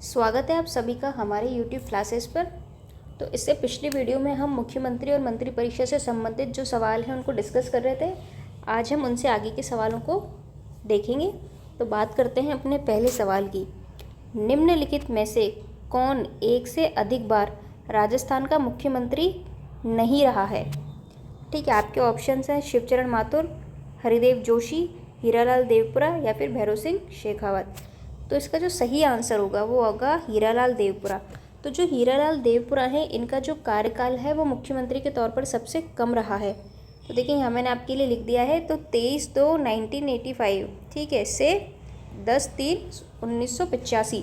स्वागत है आप सभी का हमारे YouTube क्लासेस पर। तो इससे पिछली वीडियो में हम मुख्यमंत्री और मंत्री परिषद से संबंधित जो सवाल हैं उनको डिस्कस कर रहे थे। आज हम उनसे आगे के सवालों को देखेंगे। तो बात करते हैं अपने पहले सवाल की। निम्नलिखित में से कौन एक से अधिक बार राजस्थान का मुख्यमंत्री नहीं रहा है? ठीक है, आपके ऑप्शंस हैं शिवचरण माथुर, हरिदेव जोशी, हीरालाल देवपुरा या फिर भैरों सिंह शेखावत। तो इसका जो सही आंसर होगा वो होगा हीरालाल देवपुरा। तो जो हीरालाल देवपुरा है इनका जो कार्यकाल है वो मुख्यमंत्री के तौर पर सबसे कम रहा है। तो देखिए यहाँ मैंने आपके लिए लिख दिया है, तो 23/2/1985 ठीक है से 10/3/1985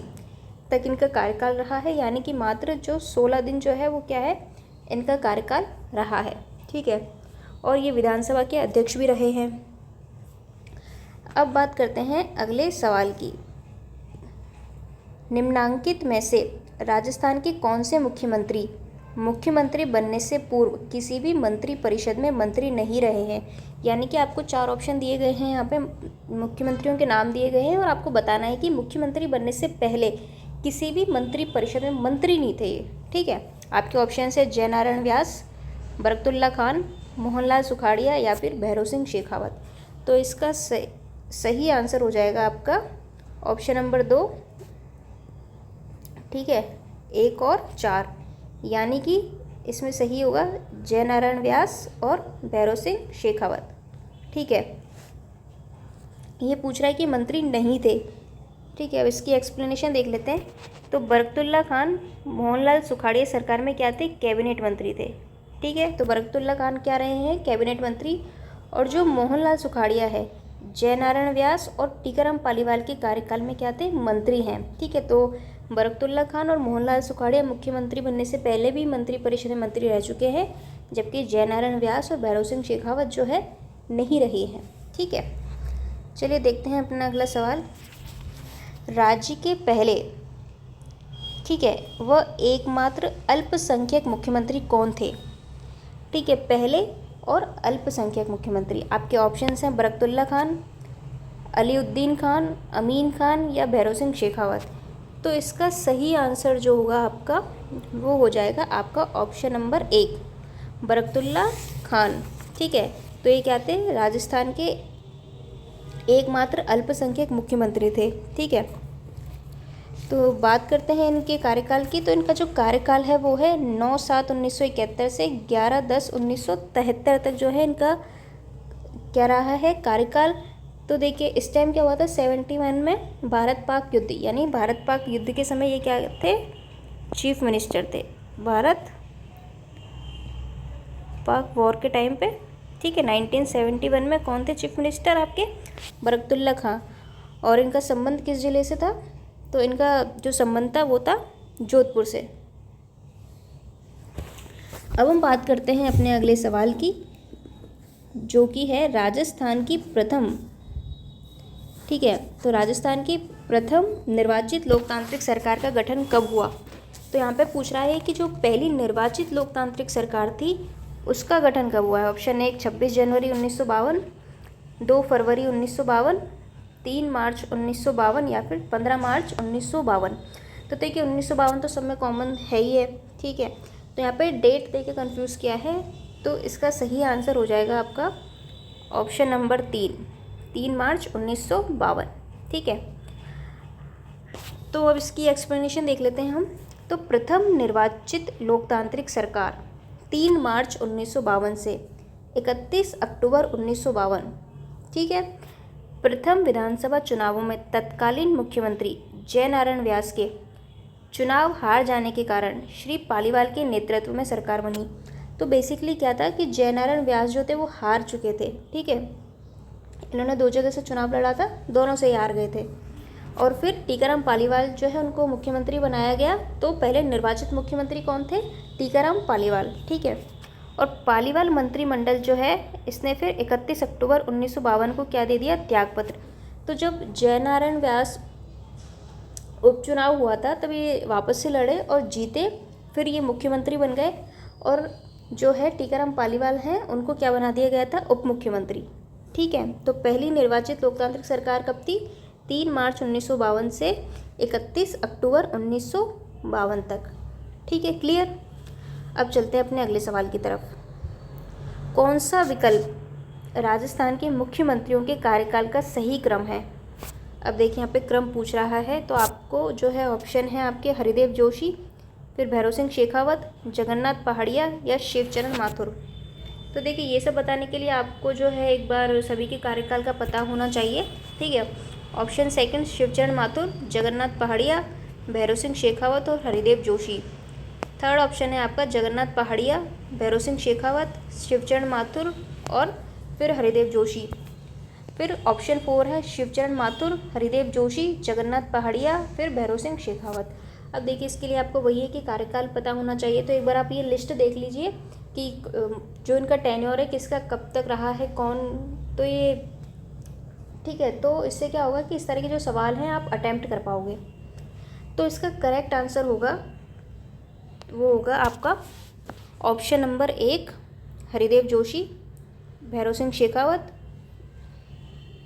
तक इनका कार्यकाल रहा है, यानी कि मात्र जो 16 दिन जो है वो क्या है, इनका कार्यकाल रहा है। ठीक है, और ये विधानसभा के अध्यक्ष भी रहे हैं। अब बात करते हैं अगले सवाल की। निम्नांकित में से राजस्थान के कौन से मुख्यमंत्री बनने से पूर्व किसी भी मंत्री परिषद में मंत्री नहीं रहे हैं? यानी कि आपको 4 ऑप्शन दिए गए हैं, यहाँ पे मुख्यमंत्रियों के नाम दिए गए हैं और आपको बताना है कि मुख्यमंत्री बनने से पहले किसी भी मंत्री परिषद में मंत्री नहीं थे ये। ठीक है, आपके ऑप्शन है जयनारायण व्यास, बरकतुल्ला खान, मोहनलाल सुखाड़िया या फिर भैरों सिंह शेखावत। तो इसका सही आंसर हो जाएगा आपका ऑप्शन नंबर 2। ठीक है, 1 और 4, यानी कि इसमें सही होगा जयनारायण व्यास और भैरों सिंह शेखावत। ठीक है, ये पूछ रहा है कि मंत्री नहीं थे। ठीक है, अब इसकी एक्सप्लेनेशन देख लेते हैं। तो बरकतुल्ला खान मोहनलाल सुखाड़िया सरकार में क्या थे? कैबिनेट मंत्री थे। ठीक है, तो बरकतुल्ला खान क्या रहे हैं? कैबिनेट मंत्री। और जो मोहनलाल सुखाड़िया है जयनारायण व्यास और टीकाराम पालीवाल के कार्यकाल में क्या थे? मंत्री हैं। ठीक है, तो बरकतुल्ला खान और मोहनलाल सुखाड़िया मुख्यमंत्री बनने से पहले भी मंत्री परिषद में मंत्री रह चुके हैं, जबकि जयनारायण व्यास और भैरों सिंह शेखावत जो है नहीं रही हैं। ठीक है, चलिए देखते हैं अपना अगला सवाल। राज्य के पहले ठीक है वह एकमात्र अल्पसंख्यक मुख्यमंत्री कौन थे? ठीक है, पहले और अल्पसंख्यक मुख्यमंत्री आपके ऑप्शंस हैं बरकतुल्ला खान, अलीउद्दीन खान, अमीन खान या भैरों सिंह शेखावत। तो इसका सही आंसर जो होगा आपका वो हो जाएगा आपका ऑप्शन नंबर 1 बरकतुल्ला खान। ठीक है, तो ये क्या थे? राजस्थान के एकमात्र अल्पसंख्यक मुख्यमंत्री थे। ठीक है, तो बात करते हैं इनके कार्यकाल की। तो इनका जो कार्यकाल है वो है 9/7/1971 से 11/10/1973 तक जो है इनका क्या रहा है कार्यकाल। तो देखिए इस टाइम क्या हुआ था, 71 में भारत पाक युद्ध, यानी भारत पाक युद्ध के समय ये क्या थे? चीफ मिनिस्टर थे भारत पाक वॉर के टाइम पे। ठीक है, 1971 में कौन थे चीफ मिनिस्टर? आपके बरकतुल्ला खान। और इनका संबंध किस जिले से था? तो इनका जो संबंध था वो था जोधपुर से। अब हम बात करते हैं अपने अगले सवाल की, जो कि है राजस्थान की प्रथम ठीक है, तो राजस्थान की प्रथम निर्वाचित लोकतांत्रिक सरकार का गठन कब हुआ? तो यहाँ पे पूछ रहा है कि जो पहली निर्वाचित लोकतांत्रिक सरकार थी उसका गठन कब हुआ है। ऑप्शन 1 26 जनवरी 1952, 2 फरवरी 1952, 3 मार्च 1952 या फिर 15 मार्च 1952। तो देखिए 1952 तो सब में कॉमन है ही है। ठीक है, तो यहाँ पे डेट दे के कन्फ्यूज़ किया है, तो इसका सही आंसर हो जाएगा आपका ऑप्शन नंबर 3 मार्च 1952। ठीक है, तो अब इसकी एक्सप्लेनेशन देख लेते हैं हम। तो प्रथम निर्वाचित लोकतांत्रिक सरकार 3 मार्च 1952 से 31 अक्टूबर 1952। ठीक है, प्रथम विधानसभा चुनावों में तत्कालीन मुख्यमंत्री जयनारायण व्यास के चुनाव हार जाने के कारण श्री पालीवाल के नेतृत्व में सरकार बनी। तो बेसिकली क्या था कि जयनारायण व्यास जो थे वो हार चुके थे। ठीक है, इन्होंने 2 जगह से चुनाव लड़ा था, दोनों से ही हार गए थे। और फिर टीकाराम पालीवाल जो है उनको मुख्यमंत्री बनाया गया। तो पहले निर्वाचित मुख्यमंत्री कौन थे? टीकाराम पालीवाल। ठीक है, और पालीवाल मंत्रिमंडल जो है इसने फिर 31 अक्टूबर 1952 को क्या दे दिया? त्यागपत्र। तो जब जयनारायण व्यास उपचुनाव हुआ था तब ये वापस से लड़े और जीते, फिर ये मुख्यमंत्री बन गए। और जो है टीकाराम पालीवाल हैं उनको क्या बना दिया गया था? उप मुख्यमंत्री। ठीक है, तो पहली निर्वाचित लोकतांत्रिक सरकार कब थी? 3 मार्च 1952 से 31 अक्टूबर 1952 तक। ठीक है, क्लियर। अब चलते हैं अपने अगले सवाल की तरफ। कौन सा विकल्प राजस्थान के मुख्यमंत्रियों के कार्यकाल का सही क्रम है? अब देखिए यहाँ पे क्रम पूछ रहा है, तो आपको जो है ऑप्शन है आपके हरिदेव जोशी, फिर भैरव सिंह शेखावत, जगन्नाथ पहाड़िया या शिवचरण माथुर। तो देखिए ये सब बताने के लिए आपको जो है एक बार सभी के कार्यकाल का पता होना चाहिए। ठीक है, ऑप्शन सेकंड शिवचरण माथुर, जगन्नाथ पहाड़िया, भैरव सिंह शेखावत और हरिदेव जोशी। थर्ड ऑप्शन है आपका जगन्नाथ पहाड़िया, भैरव सिंह शेखावत, शिवचरण माथुर और फिर हरिदेव जोशी। फिर ऑप्शन 4 है शिवचरण माथुर, हरिदेव जोशी, जगन्नाथ पहाड़िया, फिर भैरव सिंह शेखावत। अब देखिए इसके लिए आपको वही है कि कार्यकाल पता होना चाहिए। तो एक बार आप ये लिस्ट देख लीजिए कि जो इनका टेन्योर है किसका कब तक रहा है, कौन, तो ये ठीक है। तो इससे क्या होगा कि इस तरह के जो सवाल हैं आप अटैम्प्ट कर पाओगे। तो इसका करेक्ट आंसर होगा, वो होगा आपका ऑप्शन नंबर 1 हरिदेव जोशी, भैरव सिंह शेखावत,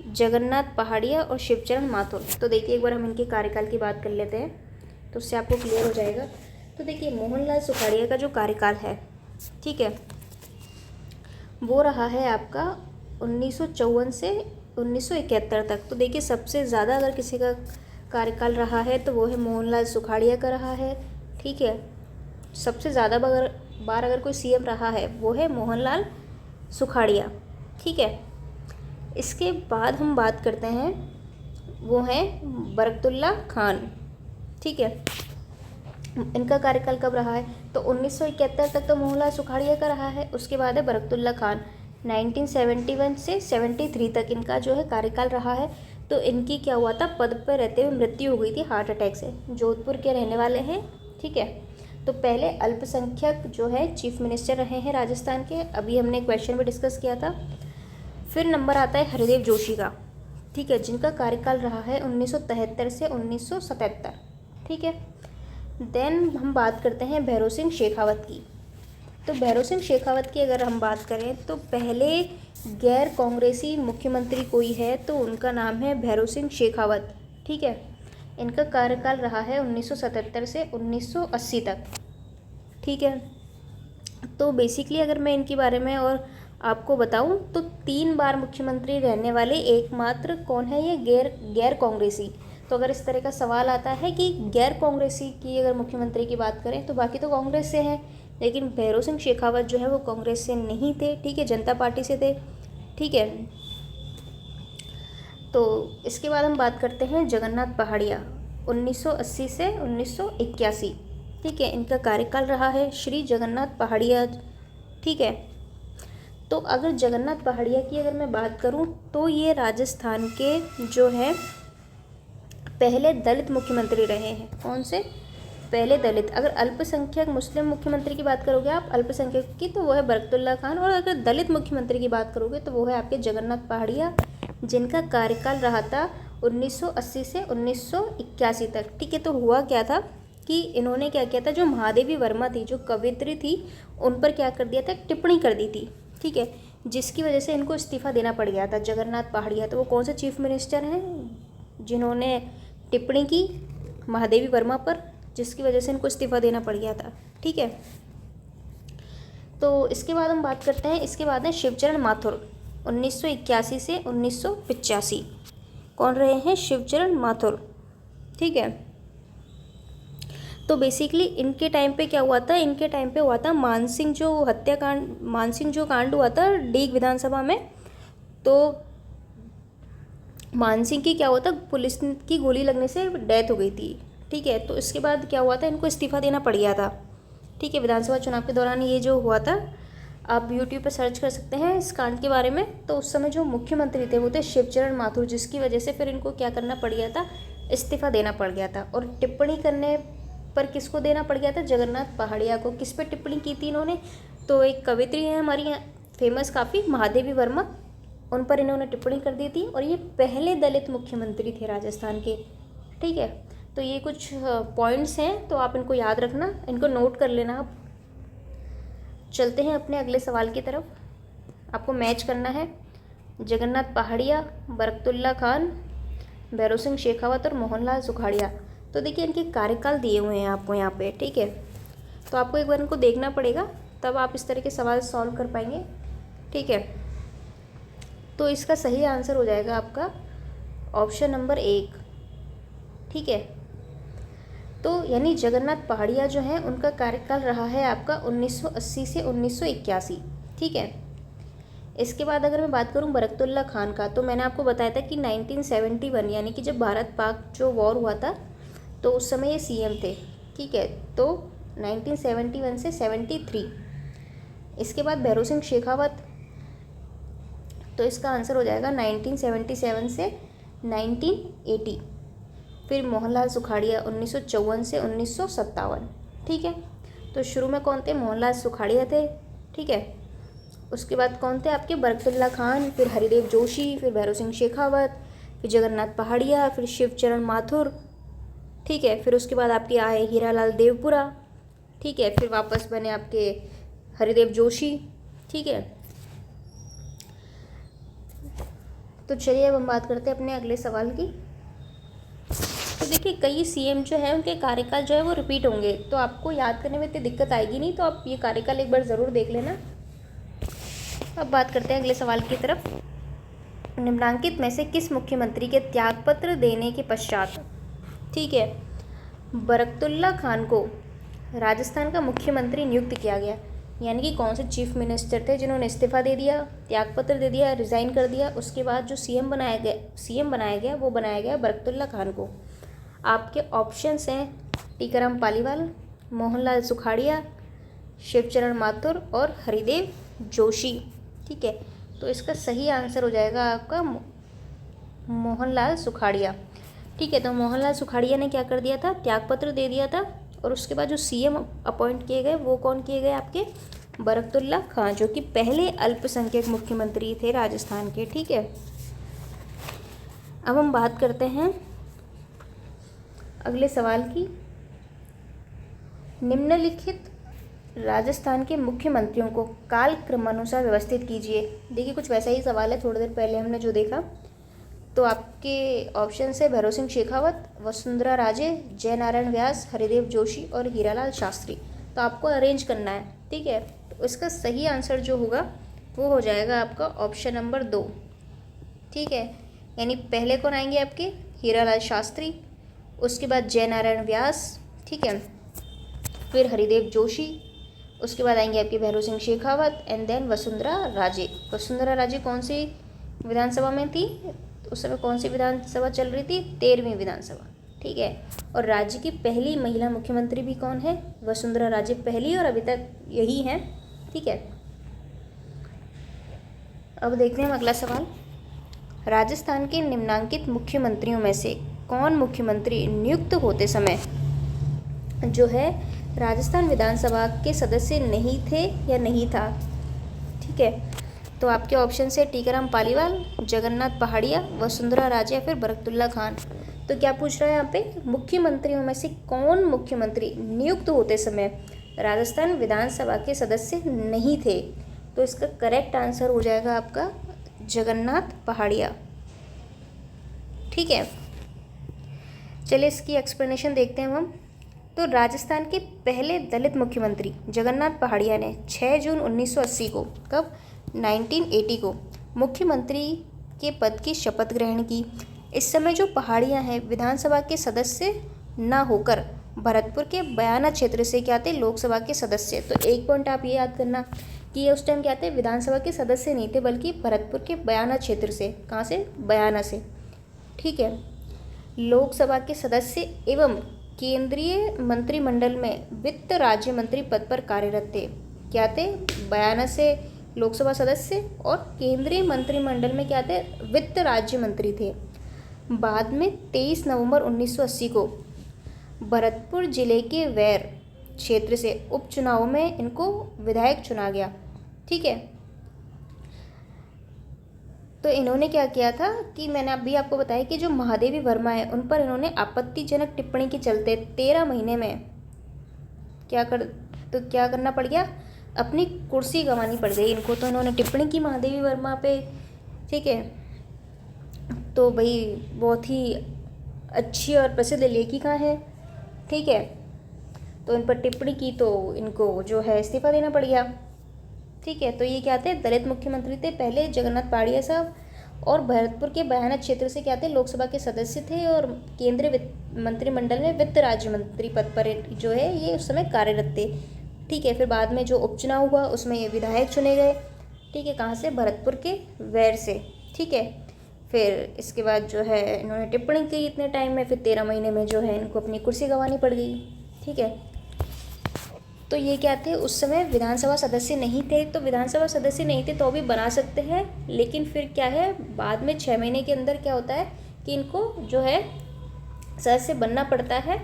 जगन्नाथ पहाड़िया और शिवचरण माथुर। तो देखिए एक बार हम इनके कार्यकाल की बात कर लेते हैं, तो उससे आपको क्लियर हो जाएगा। तो देखिए मोहनलाल सुखाड़िया का जो कार्यकाल है, ठीक है, वो रहा है आपका 1954 से 1971 तक। तो देखिए सबसे ज़्यादा अगर किसी का कार्यकाल रहा है तो वो है मोहनलाल सुखाड़िया का रहा है। ठीक है, सबसे ज़्यादा बार अगर कोई सीएम रहा है वो है मोहनलाल सुखाड़िया। ठीक है, इसके बाद हम बात करते हैं, वो हैं बरकतुल्ला खान। ठीक है, इनका कार्यकाल कब रहा है? तो 1971 तक तो मोहनलाल सुखाड़िया का रहा है। उसके बाद है बरकतुल्ला खान, 1971 से 73 तक इनका जो है कार्यकाल रहा है। तो इनकी क्या हुआ था, पद पर रहते हुए मृत्यु हो गई थी हार्ट अटैक से। जोधपुर के रहने वाले हैं। ठीक है, तो पहले अल्पसंख्यक जो है चीफ मिनिस्टर रहे हैं राजस्थान के, अभी हमने क्वेश्चन में डिस्कस किया था। फिर नंबर आता है हरिदेव जोशी का, ठीक है, जिनका कार्यकाल रहा है 1973 से 1977। ठीक है, देन हम बात करते हैं भैरव सिंह शेखावत की। तो भैरव सिंह शेखावत की अगर हम बात करें तो पहले गैर कांग्रेसी मुख्यमंत्री कोई है तो उनका नाम है भैरव सिंह शेखावत। ठीक है, इनका कार्यकाल रहा है 1977 से 1980 तक। ठीक है, तो बेसिकली अगर मैं इनके बारे में और आपको बताऊं तो 3 बार मुख्यमंत्री रहने वाले एकमात्र कौन है, ये गैर कांग्रेसी। तो अगर इस तरह का सवाल आता है कि गैर कांग्रेसी की अगर मुख्यमंत्री की बात करें तो बाकी तो कांग्रेस से हैं, लेकिन भैरव सिंह शेखावत जो है वो कांग्रेस से नहीं थे। ठीक है, जनता पार्टी से थे। ठीक है, तो इसके बाद हम बात करते हैं जगन्नाथ पहाड़िया, 1980 से 1981। ठीक है, इनका कार्यकाल रहा है श्री जगन्नाथ पहाड़िया। ठीक है, तो अगर जगन्नाथ पहाड़िया की अगर मैं बात करूं तो ये राजस्थान के जो है पहले दलित मुख्यमंत्री रहे हैं। कौन से? पहले दलित। अगर अल्पसंख्यक मुस्लिम मुख्यमंत्री की बात करोगे आप अल्पसंख्यक की, तो वो है बरकतुल्ला खान, और अगर दलित मुख्यमंत्री की बात करोगे तो वो है आपके जगन्नाथ पहाड़िया, जिनका कार्यकाल रहा था 1980 से 1981 तक। ठीक है, तो हुआ क्या था कि इन्होंने क्या किया था, जो महादेवी वर्मा थी, जो कवित्री थी, उन पर क्या कर दिया था, टिप्पणी कर दी थी। ठीक है, जिसकी वजह से इनको इस्तीफा देना पड़ गया था। जगन्नाथ पहाड़िया, तो वो कौन से चीफ मिनिस्टर हैं जिन्होंने टिप्पणी की महादेवी वर्मा पर, जिसकी वजह से इनको इस्तीफा देना पड़ गया था। ठीक है, तो इसके बाद हम बात करते हैं, इसके बाद है शिवचरण माथुर, 1981 से 1985। कौन रहे हैं? शिवचरण माथुर। ठीक है, तो बेसिकली इनके टाइम पे क्या हुआ था, इनके टाइम पे हुआ था मानसिंह जो हत्याकांड, मानसिंह जो कांड हुआ था डीग विधानसभा में। तो मानसिंह की क्या हुआ था, पुलिस की गोली लगने से डेथ हो गई थी। ठीक है, तो इसके बाद क्या हुआ था, इनको इस्तीफा देना पड़ गया था। ठीक है, विधानसभा चुनाव के दौरान ये जो हुआ था, आप यूट्यूब पर सर्च कर सकते हैं इस कांड के बारे में। तो उस समय जो मुख्यमंत्री थे वो थे शिवचरण माथुर, जिसकी वजह से फिर इनको क्या करना पड़ गया था, इस्तीफा देना पड़ गया था। और टिप्पणी करने पर किसको देना पड़ गया था, जगन्नाथ पहाड़िया को। किस पे टिप्पणी की थी इन्होंने, तो एक कवित्री है हमारी यहाँ फेमस काफ़ी, महादेवी वर्मा, उन पर इन्होंने टिप्पणी कर दी थी। और ये पहले दलित मुख्यमंत्री थे राजस्थान के। ठीक है, तो ये कुछ पॉइंट्स हैं, तो आप इनको याद रखना, इनको नोट कर लेना। आप चलते हैं अपने अगले सवाल की तरफ। आपको मैच करना है जगन्नाथ पहाड़िया, बरकतुल्ला खान, भैरव सिंह शेखावत और मोहनलाल सुखाड़िया। तो देखिए इनके कार्यकाल दिए हुए हैं आपको यहाँ पे, ठीक है। तो आपको एक बार इनको देखना पड़ेगा, तब आप इस तरह के सवाल सॉल्व कर पाएंगे, ठीक है। तो इसका सही आंसर हो जाएगा आपका ऑप्शन नंबर 1, ठीक है। तो यानी जगन्नाथ पहाड़िया जो हैं उनका कार्यकाल रहा है आपका 1980 से 1981, ठीक है। इसके बाद अगर मैं बात करूं बरकतुल्ला खान का, तो मैंने आपको बताया था कि 1971 यानी कि जब भारत पाक जो वॉर हुआ था तो उस समय ये सीएम थे, ठीक है। तो 1971 से 73। इसके बाद भैरों सिंह शेखावत, तो इसका आंसर हो जाएगा 1977 से 1980। फिर मोहनलाल सुखाड़िया 1954 से 1957, ठीक है। तो शुरू में कौन थे? मोहनलाल सुखाड़िया थे, ठीक है। उसके बाद कौन थे आपके? बरकतुल्ला खान, फिर हरिदेव जोशी, फिर भैरों सिंह शेखावत, फिर जगन्नाथ पहाड़िया, फिर शिवचरण माथुर, ठीक है। फिर उसके बाद आपके आए हीरालाल देवपुरा, ठीक है। फिर वापस बने आपके हरिदेव जोशी, ठीक है। तो चलिए अब हम बात करते हैं अपने अगले सवाल की। तो देखिए कई सीएम जो है उनके कार्यकाल जो है वो रिपीट होंगे, तो आपको याद करने में इतनी दिक्कत आएगी नहीं, तो आप ये कार्यकाल एक बार ज़रूर देख लेना। अब बात करते हैं अगले सवाल की तरफ। निम्नांकित में से किस मुख्यमंत्री के त्यागपत्र देने के पश्चात, ठीक है, बरकतुल्ला खान को राजस्थान का मुख्यमंत्री नियुक्त किया गया? यानी कि कौन से चीफ मिनिस्टर थे जिन्होंने इस्तीफा दे दिया, त्यागपत्र दे दिया, रिज़ाइन कर दिया, उसके बाद जो सीएम बनाया गया वो बनाया गया बरकतुल्ला खान को। आपके ऑप्शंस हैं टीकाराम पालीवाल, मोहनलाल सुखाड़िया, शिवचरण माथुर और हरिदेव जोशी, ठीक है। तो इसका सही आंसर हो जाएगा आपका मोहनलाल सुखाड़िया, ठीक है। तो मोहनलाल सुखाड़िया ने क्या कर दिया था? त्यागपत्र दे दिया था, और उसके बाद जो सीएम अपॉइंट किए गए वो कौन किए गए? आपके बरकतुल्ला खान, जो कि पहले अल्पसंख्यक मुख्यमंत्री थे राजस्थान के, ठीक है। अब हम बात करते हैं अगले सवाल की। निम्नलिखित राजस्थान के मुख्यमंत्रियों को काल क्रमानुसार व्यवस्थित कीजिए। देखिए कुछ वैसा ही सवाल है थोड़ी देर पहले हमने जो देखा। तो आपके ऑप्शन है भैरों सिंह शेखावत, वसुंधरा राजे, जयनारायण व्यास, हरिदेव जोशी और हीरालाल शास्त्री। तो आपको अरेंज करना है, ठीक है। तो इसका सही आंसर जो होगा वो हो जाएगा आपका ऑप्शन नंबर 2, ठीक है। यानी पहले कौन आएंगे आपके? हीरालाल शास्त्री, उसके बाद जयनारायण व्यास, ठीक है, फिर हरिदेव जोशी, उसके बाद आएंगे आपके भैरों सिंह शेखावत एंड देन वसुंधरा राजे। वसुंधरा राजे कौन सी विधानसभा में थी? उस समय कौन सी विधानसभा चल रही थी? 13वीं विधानसभा, ठीक है। और राज्य की पहली महिला मुख्यमंत्री भी कौन है? वसुंधरा राजे पहली, और अभी तक यही हैं, ठीक है। अब देखते हैं हम अगला सवाल। राजस्थान के निम्नांकित मुख्यमंत्रियों में से कौन मुख्यमंत्री नियुक्त होते समय जो है राजस्थान विधानसभा के सदस्य नहीं थे या नहीं था, ठीक है। तो आपके ऑप्शन है टीकाराम पालीवाल, जगन्नाथ पहाड़िया, वसुंधरा राजे, फिर बरकतुल्ला खान। तो क्या पूछ रहा है यहाँ पे? मुख्यमंत्रियों में से कौन मुख्यमंत्री नियुक्त होते समय राजस्थान विधानसभा के सदस्य नहीं थे? तो इसका करेक्ट आंसर हो जाएगा आपका जगन्नाथ पहाड़िया, ठीक है। चलिए इसकी एक्सप्लेनेशन देखते हैं हम। तो राजस्थान के पहले दलित मुख्यमंत्री जगन्नाथ पहाड़िया ने 6 जून 1980 को, कब? 1980 को मुख्यमंत्री के पद की शपथ ग्रहण की। इस समय जो पहाड़िया हैं विधानसभा के सदस्य ना होकर भरतपुर के बयाना क्षेत्र से क्या थे? लोकसभा के सदस्य। तो एक पॉइंट आप ये याद करना कि ये उस टाइम क्या थे? विधानसभा के सदस्य नहीं थे, बल्कि भरतपुर के बयाना क्षेत्र से। कहाँ से? बयाना से, ठीक है। लोकसभा के सदस्य एवं केंद्रीय मंत्रिमंडल में वित्त राज्य मंत्री पद पर कार्यरत थे। क्या थे? बयाना से लोकसभा सदस्य, और केंद्रीय मंत्रिमंडल में क्या थे? वित्त राज्य मंत्री थे। बाद में 23 नवंबर 1980 को भरतपुर जिले के वैर क्षेत्र से उपचुनाव में इनको विधायक चुना गया, ठीक है। तो इन्होंने क्या किया था कि मैंने अभी आपको बताया कि जो महादेवी वर्मा है उन पर इन्होंने आपत्तिजनक टिप्पणी के चलते 13 महीने में क्या करना पड़ गया? अपनी कुर्सी गंवानी पड़ गई इनको। तो इन्होंने टिप्पणी की महादेवी वर्मा पे, ठीक है। तो भाई बहुत ही अच्छी और प्रसिद्ध लेखिका हैं, ठीक है। तो इन पर टिप्पणी की तो इनको जो है इस्तीफा देना पड़ गया, ठीक है। तो ये क्या थे, दलित मुख्यमंत्री थे पहले जगन्नाथ पहाड़िया साहब, और भरतपुर के भयानक क्षेत्र से क्या थे, लोकसभा के सदस्य थे, और केंद्रीय वित्त मंत्रिमंडल में वित्त राज्य मंत्री पद पर जो है ये उस समय कार्यरत थे, ठीक है। फिर बाद में जो उपचुनाव हुआ उसमें ये विधायक चुने गए, ठीक है। कहाँ से, भरतपुर के वैर से, ठीक है। फिर इसके बाद जो है इन्होंने टिप्पणी की इतने टाइम में, फिर 13 महीने में जो है इनको अपनी कुर्सी गंवानी पड़ गई, ठीक है। तो ये क्या थे, उस समय विधानसभा सदस्य नहीं थे, तो विधानसभा सदस्य नहीं थे तो भी बना सकते हैं, लेकिन फिर क्या है, बाद में 6 महीने के अंदर क्या होता है कि इनको जो है सदस्य बनना पड़ता है,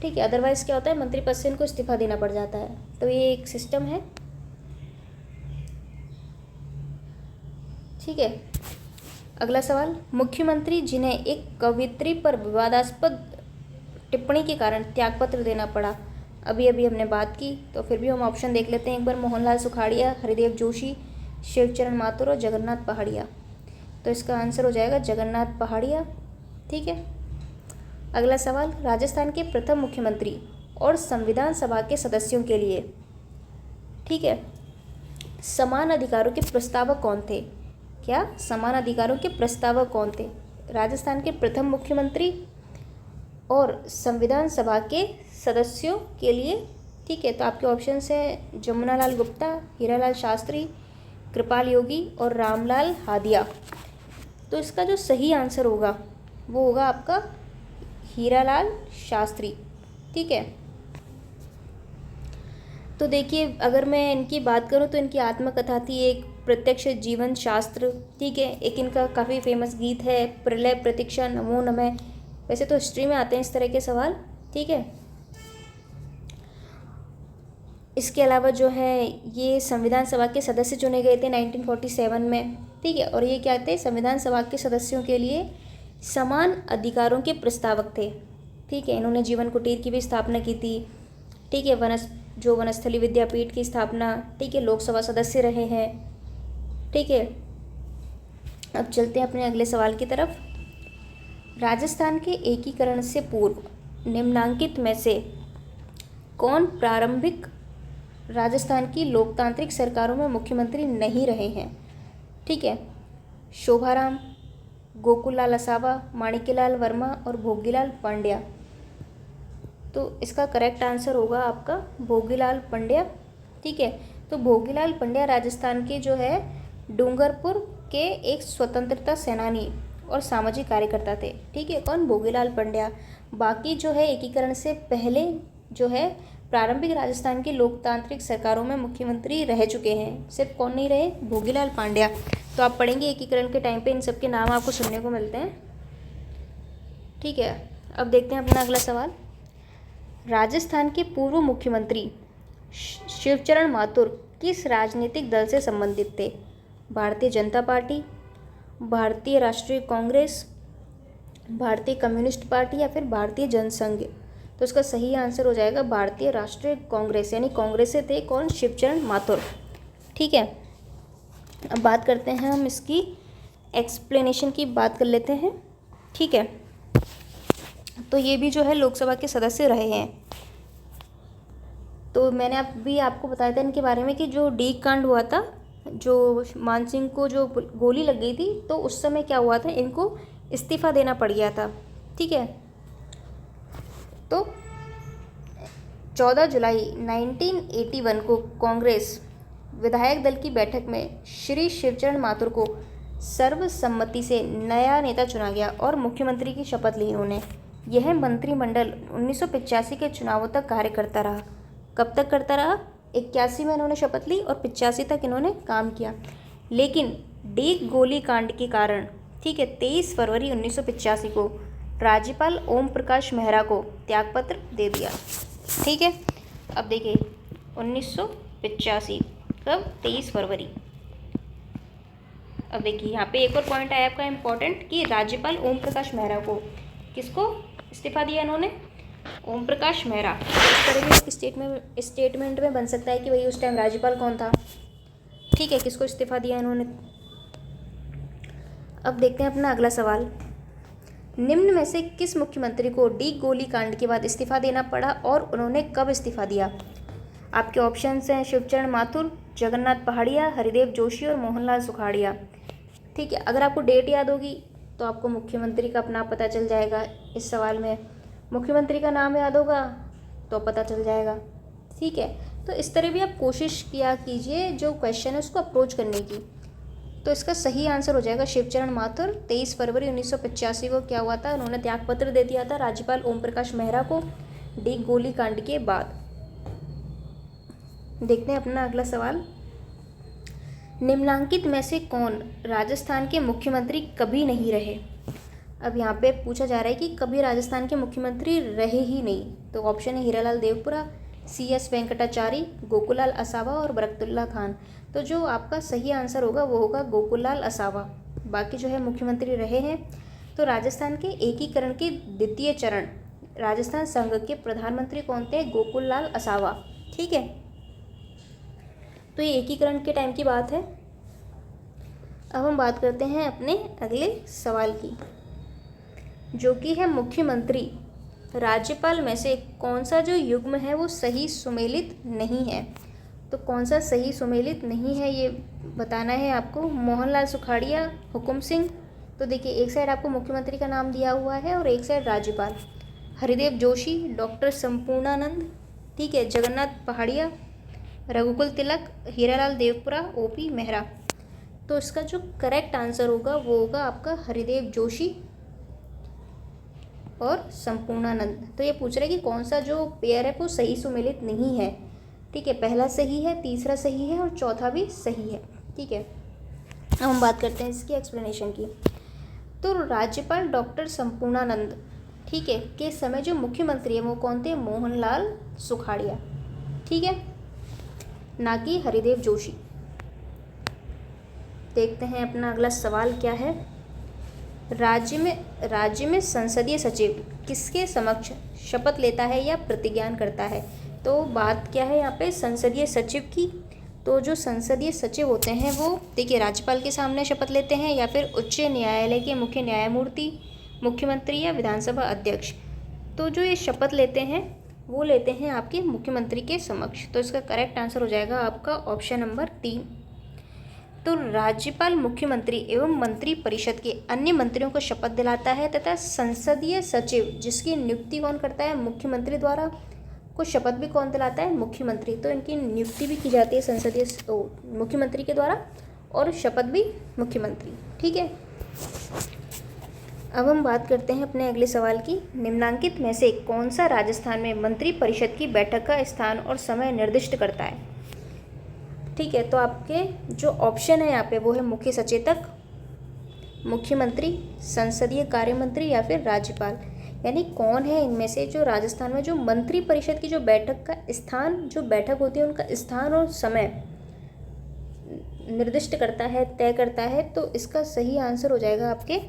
ठीक है। अदरवाइज़ क्या होता है, मंत्री पद से इनको इस्तीफा देना पड़ जाता है। तो ये एक सिस्टम है, ठीक है। अगला सवाल, मुख्यमंत्री जिन्हें एक कवियत्री पर विवादास्पद टिप्पणी के कारण त्यागपत्र देना पड़ा, अभी अभी हमने बात की, तो फिर भी हम ऑप्शन देख लेते हैं एक बार। मोहनलाल सुखाड़िया, हरिदेव जोशी, शिवचरण माथुर और जगन्नाथ पहाड़िया। तो इसका आंसर हो जाएगा जगन्नाथ पहाड़िया, ठीक है। अगला सवाल, राजस्थान के प्रथम मुख्यमंत्री और संविधान सभा के सदस्यों के लिए, ठीक है, समान अधिकारों के प्रस्तावक कौन थे? क्या समान अधिकारों के प्रस्तावक कौन थे? राजस्थान के प्रथम मुख्यमंत्री और संविधान सभा के सदस्यों के लिए, ठीक है। तो आपके ऑप्शंस हैं जमुनालाल गुप्ता, हीरालाल शास्त्री, कृपाल योगी और रामलाल हादिया। तो इसका जो सही आंसर होगा वो होगा आपका हीरालाल शास्त्री, ठीक है। तो देखिए, अगर मैं इनकी बात करूं तो इनकी आत्मकथा थी एक प्रत्यक्ष जीवन शास्त्र, ठीक है। एक इनका काफ़ी फेमस गीत है प्रलय प्रतीक्षा नमो नमः। वैसे तो हिस्ट्री में आते हैं इस तरह के सवाल, ठीक है। इसके अलावा जो है ये संविधान सभा के सदस्य चुने गए थे 1947 में, ठीक है। और ये क्या थे, संविधान सभा के सदस्यों के लिए समान अधिकारों के प्रस्तावक थे, ठीक है। इन्होंने जीवन कुटीर की भी स्थापना की थी, ठीक है। वनस्थली विद्यापीठ की स्थापना, ठीक है। लोकसभा सदस्य रहे हैं, ठीक है। अब चलते हैं अपने अगले सवाल की तरफ। राजस्थान के एकीकरण से पूर्व निम्नांकित में से कौन प्रारंभिक राजस्थान की लोकतांत्रिक सरकारों में मुख्यमंत्री नहीं रहे हैं, ठीक है। शोभाराम, गोकुललाल असावा, माणिक्यलाल वर्मा और भोगीलाल पांड्या। तो इसका करेक्ट आंसर होगा आपका भोगीलाल पांड्या, ठीक है। तो भोगीलाल पांड्या राजस्थान के जो है डूंगरपुर के एक स्वतंत्रता सेनानी और सामाजिक कार्यकर्ता थे, ठीक है। कौन, भोगीलाल पांड्या। बाकी जो है एकीकरण से पहले जो है प्रारंभिक राजस्थान की लोकतांत्रिक सरकारों में मुख्यमंत्री रह चुके हैं, सिर्फ कौन नहीं रहे, भोगीलाल पांड्या। तो आप पढ़ेंगे एकीकरण के टाइम पे इन सब के नाम आपको सुनने को मिलते हैं, ठीक है। अब देखते हैं अपना अगला सवाल। राजस्थान के पूर्व मुख्यमंत्री शिवचरण माथुर किस राजनीतिक दल से संबंधित थे? भारतीय जनता पार्टी, भारतीय राष्ट्रीय कांग्रेस, भारतीय कम्युनिस्ट पार्टी या फिर भारतीय जनसंघ। तो इसका सही आंसर हो जाएगा भारतीय राष्ट्रीय कांग्रेस, यानी कांग्रेस से थे कौन, शिवचरण माथुर, ठीक है। अब बात करते हैं हम इसकी एक्सप्लेनेशन की बात कर लेते हैं, ठीक है। तो ये भी जो है लोकसभा के सदस्य रहे हैं। तो मैंने अभी आपको बताया था इनके बारे में कि जो डीग कांड हुआ था, जो मानसिंह को जो गोली लग गई थी, तो उस समय क्या हुआ था, इनको इस्तीफा देना पड़ गया था, ठीक है। तो 14 जुलाई 1981 को कांग्रेस विधायक दल की बैठक में श्री शिवचरण माथुर को सर्वसम्मति से नया नेता चुना गया और मुख्यमंत्री की शपथ ली इन्होंने। यह मंत्रिमंडल 1985 के चुनावों तक कार्य करता रहा। कब तक करता रहा? 81 में इन्होंने शपथ ली और 85 तक इन्होंने काम किया। लेकिन डीग गोली कांड के कारण, ठीक है, 23 फरवरी 1985 को राज्यपाल ओम प्रकाश मेहरा को त्यागपत्र दे दिया, ठीक है। अब देखिए 1985 कब, 23 फरवरी। अब देखिए यहाँ पे एक और पॉइंट आया आपका इम्पोर्टेंट कि राज्यपाल ओम प्रकाश मेहरा को, किसको इस्तीफा दिया इन्होंने? ओम प्रकाश मेहरा। इस तरह के स्टेटमेंट में बन सकता है कि भाई उस टाइम राज्यपाल कौन था, ठीक है, किसको इस्तीफा दिया इन्होंने। अब देखते हैं अपना अगला सवाल। निम्न में से किस मुख्यमंत्री को डी गोली कांड के बाद इस्तीफा देना पड़ा और उन्होंने कब इस्तीफा दिया? आपके ऑप्शंस हैं शिवचरण माथुर, जगन्नाथ पहाड़िया, हरिदेव जोशी और मोहनलाल सुखाड़िया। ठीक है, अगर आपको डेट याद होगी तो आपको मुख्यमंत्री का अपना पता चल जाएगा। इस सवाल में मुख्यमंत्री का नाम याद होगा तो पता चल जाएगा। ठीक है, तो इस तरह भी आप कोशिश किया कीजिए जो क्वेश्चन है उसको अप्रोच करने की। तो इसका सही आंसर हो जाएगा शिवचरण माथुर। 23 फरवरी 1985 को क्या हुआ था, उन्होंने त्यागपत्र दे दिया था राज्यपाल ओम प्रकाश मेहरा को डी गोली कांड के बाद। देखते हैं अपना अगला सवाल। निम्नलिखित में से कौन राजस्थान के मुख्यमंत्री कभी नहीं रहे? अब यहाँ पे पूछा जा रहा है कि कभी राजस्थान के मुख्यमंत्री रहे ही नहीं। तो ऑप्शन है हीरालाल देवपुरा, CS वेंकटाचारी, गोकुलाल असावा और बरकतुल्ला खान। तो जो आपका सही आंसर होगा वो होगा गोकुलाल असावा। बाकी जो है मुख्यमंत्री रहे हैं। तो राजस्थान के एकीकरण के द्वितीय चरण राजस्थान संघ के प्रधानमंत्री कौन थे? गोकुलाल असावा। ठीक है, तो ये एकीकरण के टाइम की बात है। अब हम बात करते हैं अपने अगले सवाल की, जो कि है मुख्यमंत्री राज्यपाल में से कौन सा जो युग्म है वो सही सुमेलित नहीं है? तो कौन सा सही सुमेलित नहीं है ये बताना है आपको। मोहनलाल सुखाड़िया, हुकुम सिंह। तो देखिए, एक साइड आपको मुख्यमंत्री का नाम दिया हुआ है और एक साइड राज्यपाल। हरिदेव जोशी, डॉक्टर संपूर्णानंद, ठीक है, जगन्नाथ पहाड़िया, रघुकुल तिलक, हीरालाल देवपुरा, OP मेहरा। तो इसका जो करेक्ट आंसर होगा वो होगा आपका हरिदेव जोशी और संपूर्णानंद। तो ये पूछ रहे हैं कि कौन सा जो पेयर है वो सही सुमेलित नहीं है। ठीक है, पहला सही है, तीसरा सही है और चौथा भी सही है। ठीक है, अब हम बात करते हैं इसकी एक्सप्लेनेशन की। तो राज्यपाल डॉक्टर संपूर्णानंद, ठीक है, के समय जो मुख्यमंत्री है वो कौन थे? मोहनलाल सुखाड़िया। ठीक है, ना कि हरिदेव जोशी। देखते हैं अपना अगला सवाल क्या है। राज्य में संसदीय सचिव किसके समक्ष शपथ लेता है या प्रतिज्ञान करता है? तो बात क्या है यहाँ पे संसदीय सचिव की। तो जो संसदीय सचिव होते हैं वो देखिए राज्यपाल के सामने शपथ लेते हैं या फिर उच्च न्यायालय के मुख्य न्यायमूर्ति, मुख्यमंत्री या विधानसभा अध्यक्ष। तो जो ये शपथ लेते हैं वो लेते हैं आपके मुख्यमंत्री के समक्ष। तो इसका करेक्ट आंसर हो जाएगा आपका ऑप्शन नंबर 3। तो राज्यपाल मुख्यमंत्री एवं मंत्री परिषद के अन्य मंत्रियों को शपथ दिलाता है तथा संसदीय सचिव जिसकी नियुक्ति कौन करता है? मुख्यमंत्री द्वारा। को शपथ भी कौन दिलाता है? मुख्यमंत्री। तो इनकी नियुक्ति भी की जाती है संसदीय मुख्यमंत्री के द्वारा और शपथ भी मुख्यमंत्री। ठीक है, अब हम बात करते हैं अपने अगले सवाल की। निम्नलिखित में से कौन सा राजस्थान में मंत्री परिषद की बैठक का स्थान और समय निर्दिष्ट करता है? ठीक है, तो आपके जो ऑप्शन है यहाँ पे वो है मुख्य सचेतक, मुख्यमंत्री, संसदीय कार्य मंत्री या फिर राज्यपाल। यानी कौन है इनमें से जो राजस्थान में जो मंत्री परिषद की जो बैठक का स्थान, जो बैठक होती है उनका स्थान और समय निर्दिष्ट करता है, तय करता है। तो इसका सही आंसर हो जाएगा आपके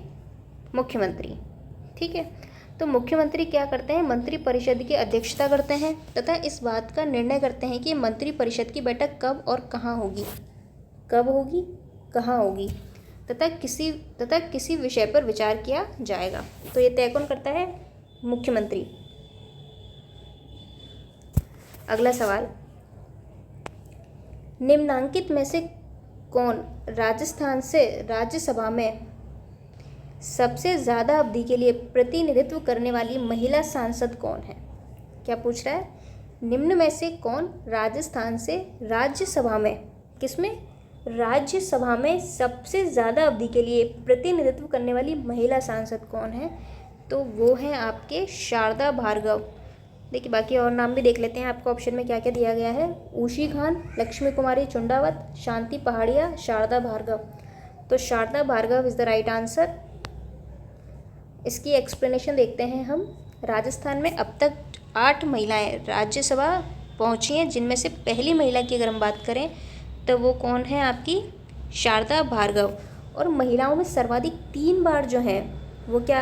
मुख्यमंत्री। ठीक है, तो मुख्यमंत्री क्या करते हैं? मंत्री परिषद की अध्यक्षता करते हैं तथा इस बात का निर्णय करते हैं कि मंत्री परिषद की बैठक कब और कहाँ होगी, कब होगी, कहाँ होगी तथा किसी विषय पर विचार किया जाएगा। तो ये तय कौन करता है? मुख्यमंत्री। अगला सवाल, निम्नलिखित में से कौन राजस्थान से राज्यसभा में सबसे ज़्यादा अवधि के लिए प्रतिनिधित्व करने वाली महिला सांसद कौन है? क्या पूछ रहा है? निम्न में से कौन राजस्थान से राज्यसभा में, किसमें? राज्यसभा में सबसे ज़्यादा अवधि के लिए प्रतिनिधित्व करने वाली महिला सांसद कौन है? तो वो है आपके शारदा भार्गव। देखिए बाकी और नाम भी देख लेते हैं आपको ऑप्शन में क्या क्या दिया गया है। ऊषी खान, लक्ष्मी कुमारी चुंडावत, शांति पहाड़िया, शारदा भार्गव। तो Sharda Bhargava is the right answer. इसकी एक्सप्लेनेशन देखते हैं हम। राजस्थान में अब तक 8 महिलाएं राज्यसभा पहुंची हैं, जिनमें से पहली महिला की अगर हम बात करें तो वो कौन है? आपकी शारदा भार्गव। और महिलाओं में सर्वाधिक 3 बार जो है वो क्या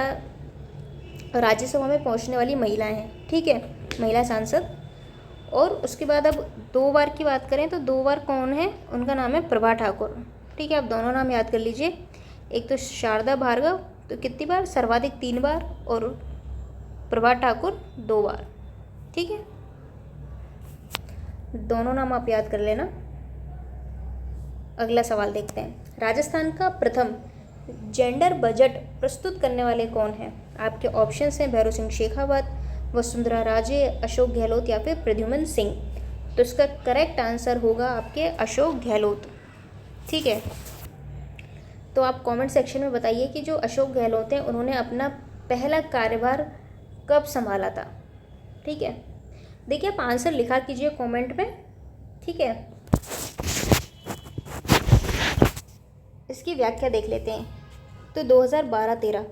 राज्यसभा में पहुंचने वाली महिलाएं हैं। ठीक है, महिला सांसद। और उसके बाद अब 2 बार की बात करें तो 2 बार कौन है? उनका नाम है प्रभा ठाकुर। ठीक है, आप दोनों नाम याद कर लीजिए। एक तो शारदा भार्गव, तो कितनी बार? सर्वाधिक 3 बार और प्रभात ठाकुर 2 बार। ठीक है, दोनों नाम आप याद कर लेना। अगला सवाल देखते हैं। राजस्थान का प्रथम जेंडर बजट प्रस्तुत करने वाले कौन हैं? आपके ऑप्शंस हैं भैरव सिंह शेखावत, वसुंधरा राजे, अशोक गहलोत या फिर प्रद्युम्न सिंह। तो इसका करेक्ट आंसर होगा आपके अशोक गहलोत। ठीक है, तो आप कमेंट सेक्शन में बताइए कि जो अशोक गहलोत हैं उन्होंने अपना पहला कार्यभार कब संभाला था। ठीक है, देखिए आप आंसर लिखा कीजिए कमेंट में। ठीक है, इसकी व्याख्या देख लेते हैं। तो 2012-13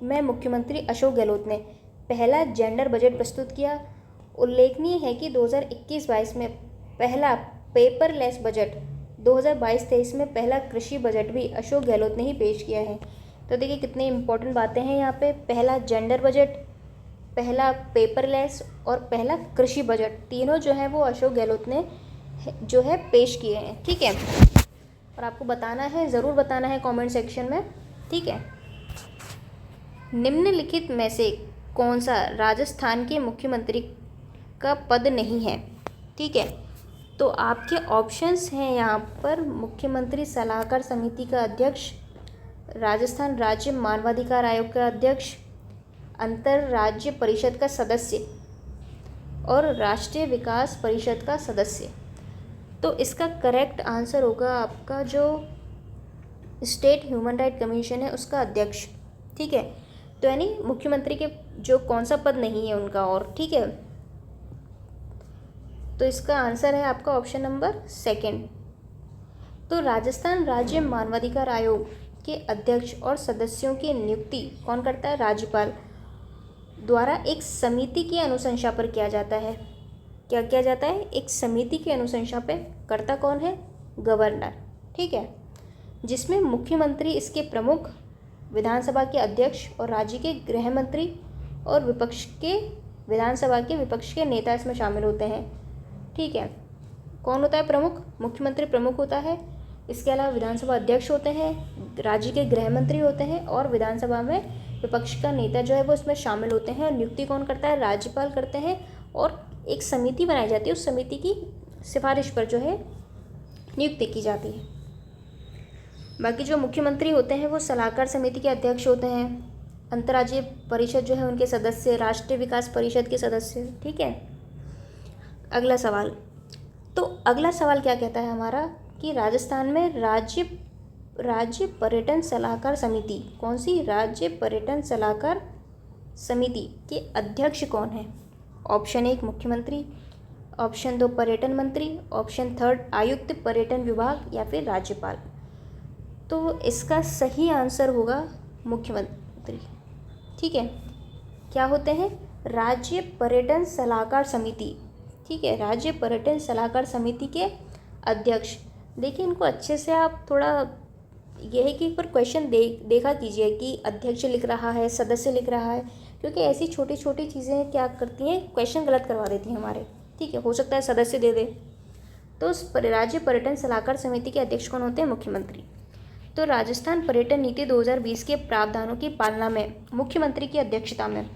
में मुख्यमंत्री अशोक गहलोत ने पहला जेंडर बजट प्रस्तुत किया। उल्लेखनीय है कि 2021-22 में पहला पेपरलेस बजट, 2022-23 में पहला कृषि बजट भी अशोक गहलोत ने ही पेश किया है। तो देखिए कितनी इंपॉर्टेंट बातें हैं यहाँ पे। पहला जेंडर बजट, पहला पेपरलेस और पहला कृषि बजट, तीनों जो है वो अशोक गहलोत ने जो है पेश किए हैं। ठीक है, और आपको बताना है, ज़रूर बताना है कमेंट सेक्शन में। ठीक है, निम्नलिखित में से कौन सा राजस्थान के मुख्यमंत्री का पद नहीं है? ठीक है, तो आपके ऑप्शंस हैं यहाँ पर मुख्यमंत्री सलाहकार समिति का अध्यक्ष, राजस्थान राज्य मानवाधिकार आयोग का अध्यक्ष, अंतर्राज्य परिषद का सदस्य और राष्ट्रीय विकास परिषद का सदस्य। तो इसका करेक्ट आंसर होगा आपका जो स्टेट ह्यूमन राइट कमीशन है उसका अध्यक्ष। ठीक है, तो यानी मुख्यमंत्री के जो कौन सा पद नहीं है उनका और। ठीक है, तो इसका आंसर है आपका ऑप्शन नंबर 2। तो राजस्थान राज्य मानवाधिकार आयोग के अध्यक्ष और सदस्यों की नियुक्ति कौन करता है? राज्यपाल द्वारा एक समिति की अनुशंसा पर किया जाता है। क्या किया जाता है? एक समिति की अनुशंसा पे। करता कौन है? गवर्नर। ठीक है, जिसमें मुख्यमंत्री इसके प्रमुख, विधानसभा के अध्यक्ष और राज्य के गृह मंत्री और विधानसभा के विपक्ष के नेता इसमें शामिल होते हैं। ठीक है, कौन होता है प्रमुख? मुख्यमंत्री प्रमुख होता है। इसके अलावा विधानसभा अध्यक्ष होते हैं, राज्य के गृह मंत्री होते हैं और विधानसभा में विपक्ष का नेता जो है वो इसमें शामिल होते हैं। और नियुक्ति कौन करता है? राज्यपाल करते हैं। और एक समिति बनाई जाती है, उस समिति की सिफारिश पर जो है नियुक्ति की जाती है। बाकी जो मुख्यमंत्री होते हैं वो सलाहकार समिति के अध्यक्ष होते हैं, अंतर्राज्यीय परिषद जो है उनके सदस्य, राष्ट्रीय विकास परिषद के सदस्य। ठीक है, अगला सवाल। तो अगला सवाल क्या कहता है हमारा कि राजस्थान में राज्य पर्यटन सलाहकार समिति, कौन सी? राज्य पर्यटन सलाहकार समिति के अध्यक्ष कौन है? ऑप्शन 1 मुख्यमंत्री, ऑप्शन 2 पर्यटन मंत्री, ऑप्शन 3 आयुक्त पर्यटन विभाग या फिर राज्यपाल। तो इसका सही आंसर होगा मुख्यमंत्री। ठीक है, क्या होते हैं? राज्य पर्यटन सलाहकार समिति। ठीक है, राज्य पर्यटन सलाहकार समिति के अध्यक्ष। देखिए इनको अच्छे से आप थोड़ा यह है कि एक बार क्वेश्चन देखा कीजिए कि अध्यक्ष लिख रहा है, सदस्य लिख रहा है, क्योंकि ऐसी छोटी छोटी चीज़ें क्या करती हैं, क्वेश्चन गलत करवा देती हैं हमारे। ठीक है, हो सकता है सदस्य दे दे। तो राज्य पर्यटन सलाहकार समिति के अध्यक्ष कौन होते हैं? मुख्यमंत्री। तो राजस्थान पर्यटन नीति 2020 के प्रावधानों की पालना में मुख्यमंत्री की अध्यक्षता में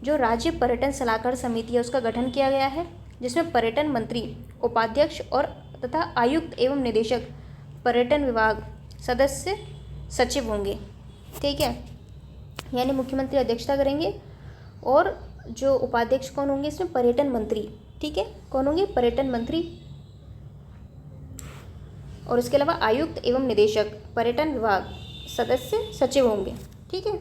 जो राज्य पर्यटन सलाहकार समिति है उसका गठन किया गया है, जिसमें पर्यटन मंत्री, उपाध्यक्ष और तथा आयुक्त एवं निदेशक पर्यटन विभाग सदस्य सचिव होंगे। ठीक है, यानी मुख्यमंत्री अध्यक्षता करेंगे और जो उपाध्यक्ष कौन होंगे इसमें? पर्यटन मंत्री। ठीक है, कौन होंगे? पर्यटन मंत्री। और इसके अलावा आयुक्त एवं निदेशक पर्यटन विभाग सदस्य सचिव होंगे। ठीक है,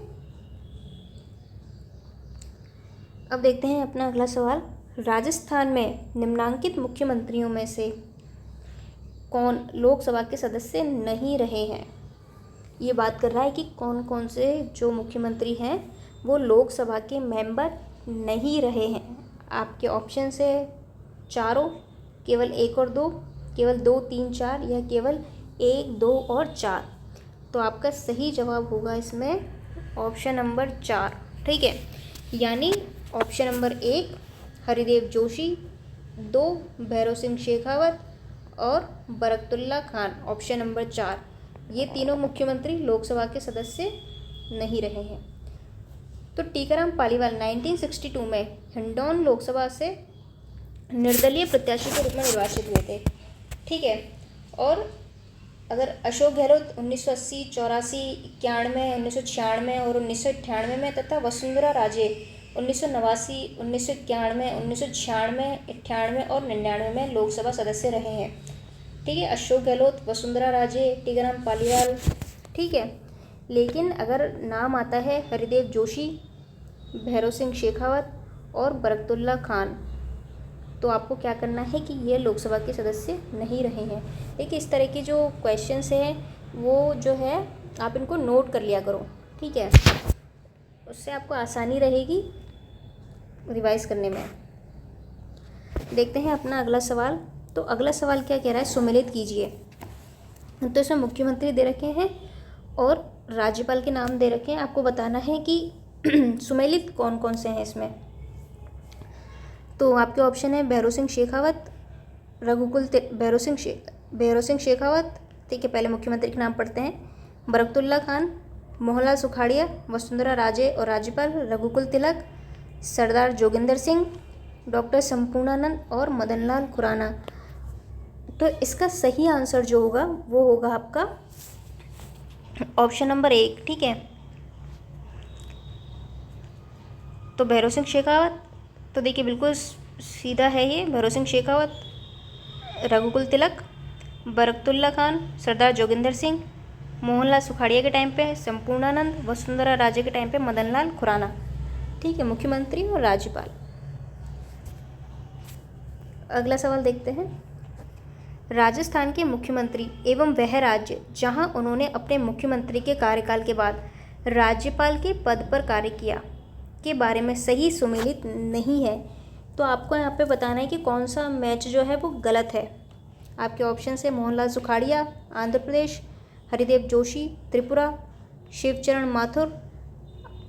अब देखते हैं अपना अगला सवाल। राजस्थान में निम्नांकित मुख्यमंत्रियों में से कौन लोकसभा के सदस्य नहीं रहे हैं? ये बात कर रहा है कि कौन कौन से जो मुख्यमंत्री हैं वो लोकसभा के मेंबर नहीं रहे हैं। आपके ऑप्शन है चारों, केवल 1 और 2, केवल 2, 3, 4 या केवल 1, 2 और 4। तो आपका सही जवाब होगा इसमें ऑप्शन नंबर 4। ठीक है, यानी ऑप्शन नंबर 1 हरिदेव जोशी, 2 भैरव सिंह शेखावत और बरकतुल्ला खान। ऑप्शन नंबर 4, ये तीनों मुख्यमंत्री लोकसभा के सदस्य नहीं रहे हैं। तो टीकाराम पालीवाल 1962 में हिंडौन लोकसभा से निर्दलीय प्रत्याशी के रूप में निर्वाचित हुए थे। ठीक है। और अगर अशोक गहलोत 1980, 84, 91, 1996 और 1998 में तथा वसुंधरा राजे 1989, 1991, 1996, 98 और 99 में लोकसभा सदस्य रहे हैं। ठीक है। अशोक गहलोत, वसुंधरा राजे, टीकाराम पालीवाल। ठीक है। लेकिन अगर नाम आता है हरिदेव जोशी, भैरव सिंह शेखावत और बरकतुल्ला खान, तो आपको क्या करना है कि ये लोकसभा के सदस्य नहीं रहे हैं। देखिए इस तरह के जो क्वेश्चंस हैं वो जो है आप इनको नोट कर लिया करो। ठीक है। उससे आपको आसानी रहेगी रिवाइज करने में। देखते हैं अपना अगला सवाल। तो अगला सवाल क्या कह रहा है, सुमेलित कीजिए। तो इसमें मुख्यमंत्री दे रखे हैं और राज्यपाल के नाम दे रखे हैं। आपको बताना है कि सुमेलित कौन कौन से हैं इसमें। तो आपके ऑप्शन है भैरव सिंह शेखावत, भैरव सिंह शेखावत। ठीक है, पहले मुख्यमंत्री के नाम पढ़ते हैं। बरकतुल्ला खान, मोहनलाल सुखाड़िया, वसुंधरा राजे और राज्यपाल रघुकुल तिलक, सरदार जोगिंदर सिंह, डॉक्टर संपूर्णानंद और मदनलाल खुराना। तो इसका सही आंसर जो होगा वो होगा आपका ऑप्शन नंबर 1। ठीक है। तो भैरव सिंह शेखावत, तो देखिए बिल्कुल सीधा है ये। भैरव सिंह शेखावत, रघुकुल तिलक, बरकतुल्ला खान, सरदार जोगिंदर सिंह, मोहनलाल सुखाड़िया के टाइम पे संपूर्णानंद, वसुंधरा राजे के टाइम पे मदनलाल खुराना। ठीक है, मुख्यमंत्री और राज्यपाल। अगला सवाल देखते हैं। राजस्थान के मुख्यमंत्री एवं वह राज्य जहां उन्होंने अपने मुख्यमंत्री के कार्यकाल के बाद राज्यपाल के पद पर कार्य किया के बारे में सही सुमेलित नहीं है। तो आपको यहाँ पे बताना है कि कौन सा मैच जो है वो गलत है। आपके ऑप्शन है मोहनलाल सुखाड़िया आंध्र प्रदेश, हरिदेव जोशी त्रिपुरा, शिवचरण माथुर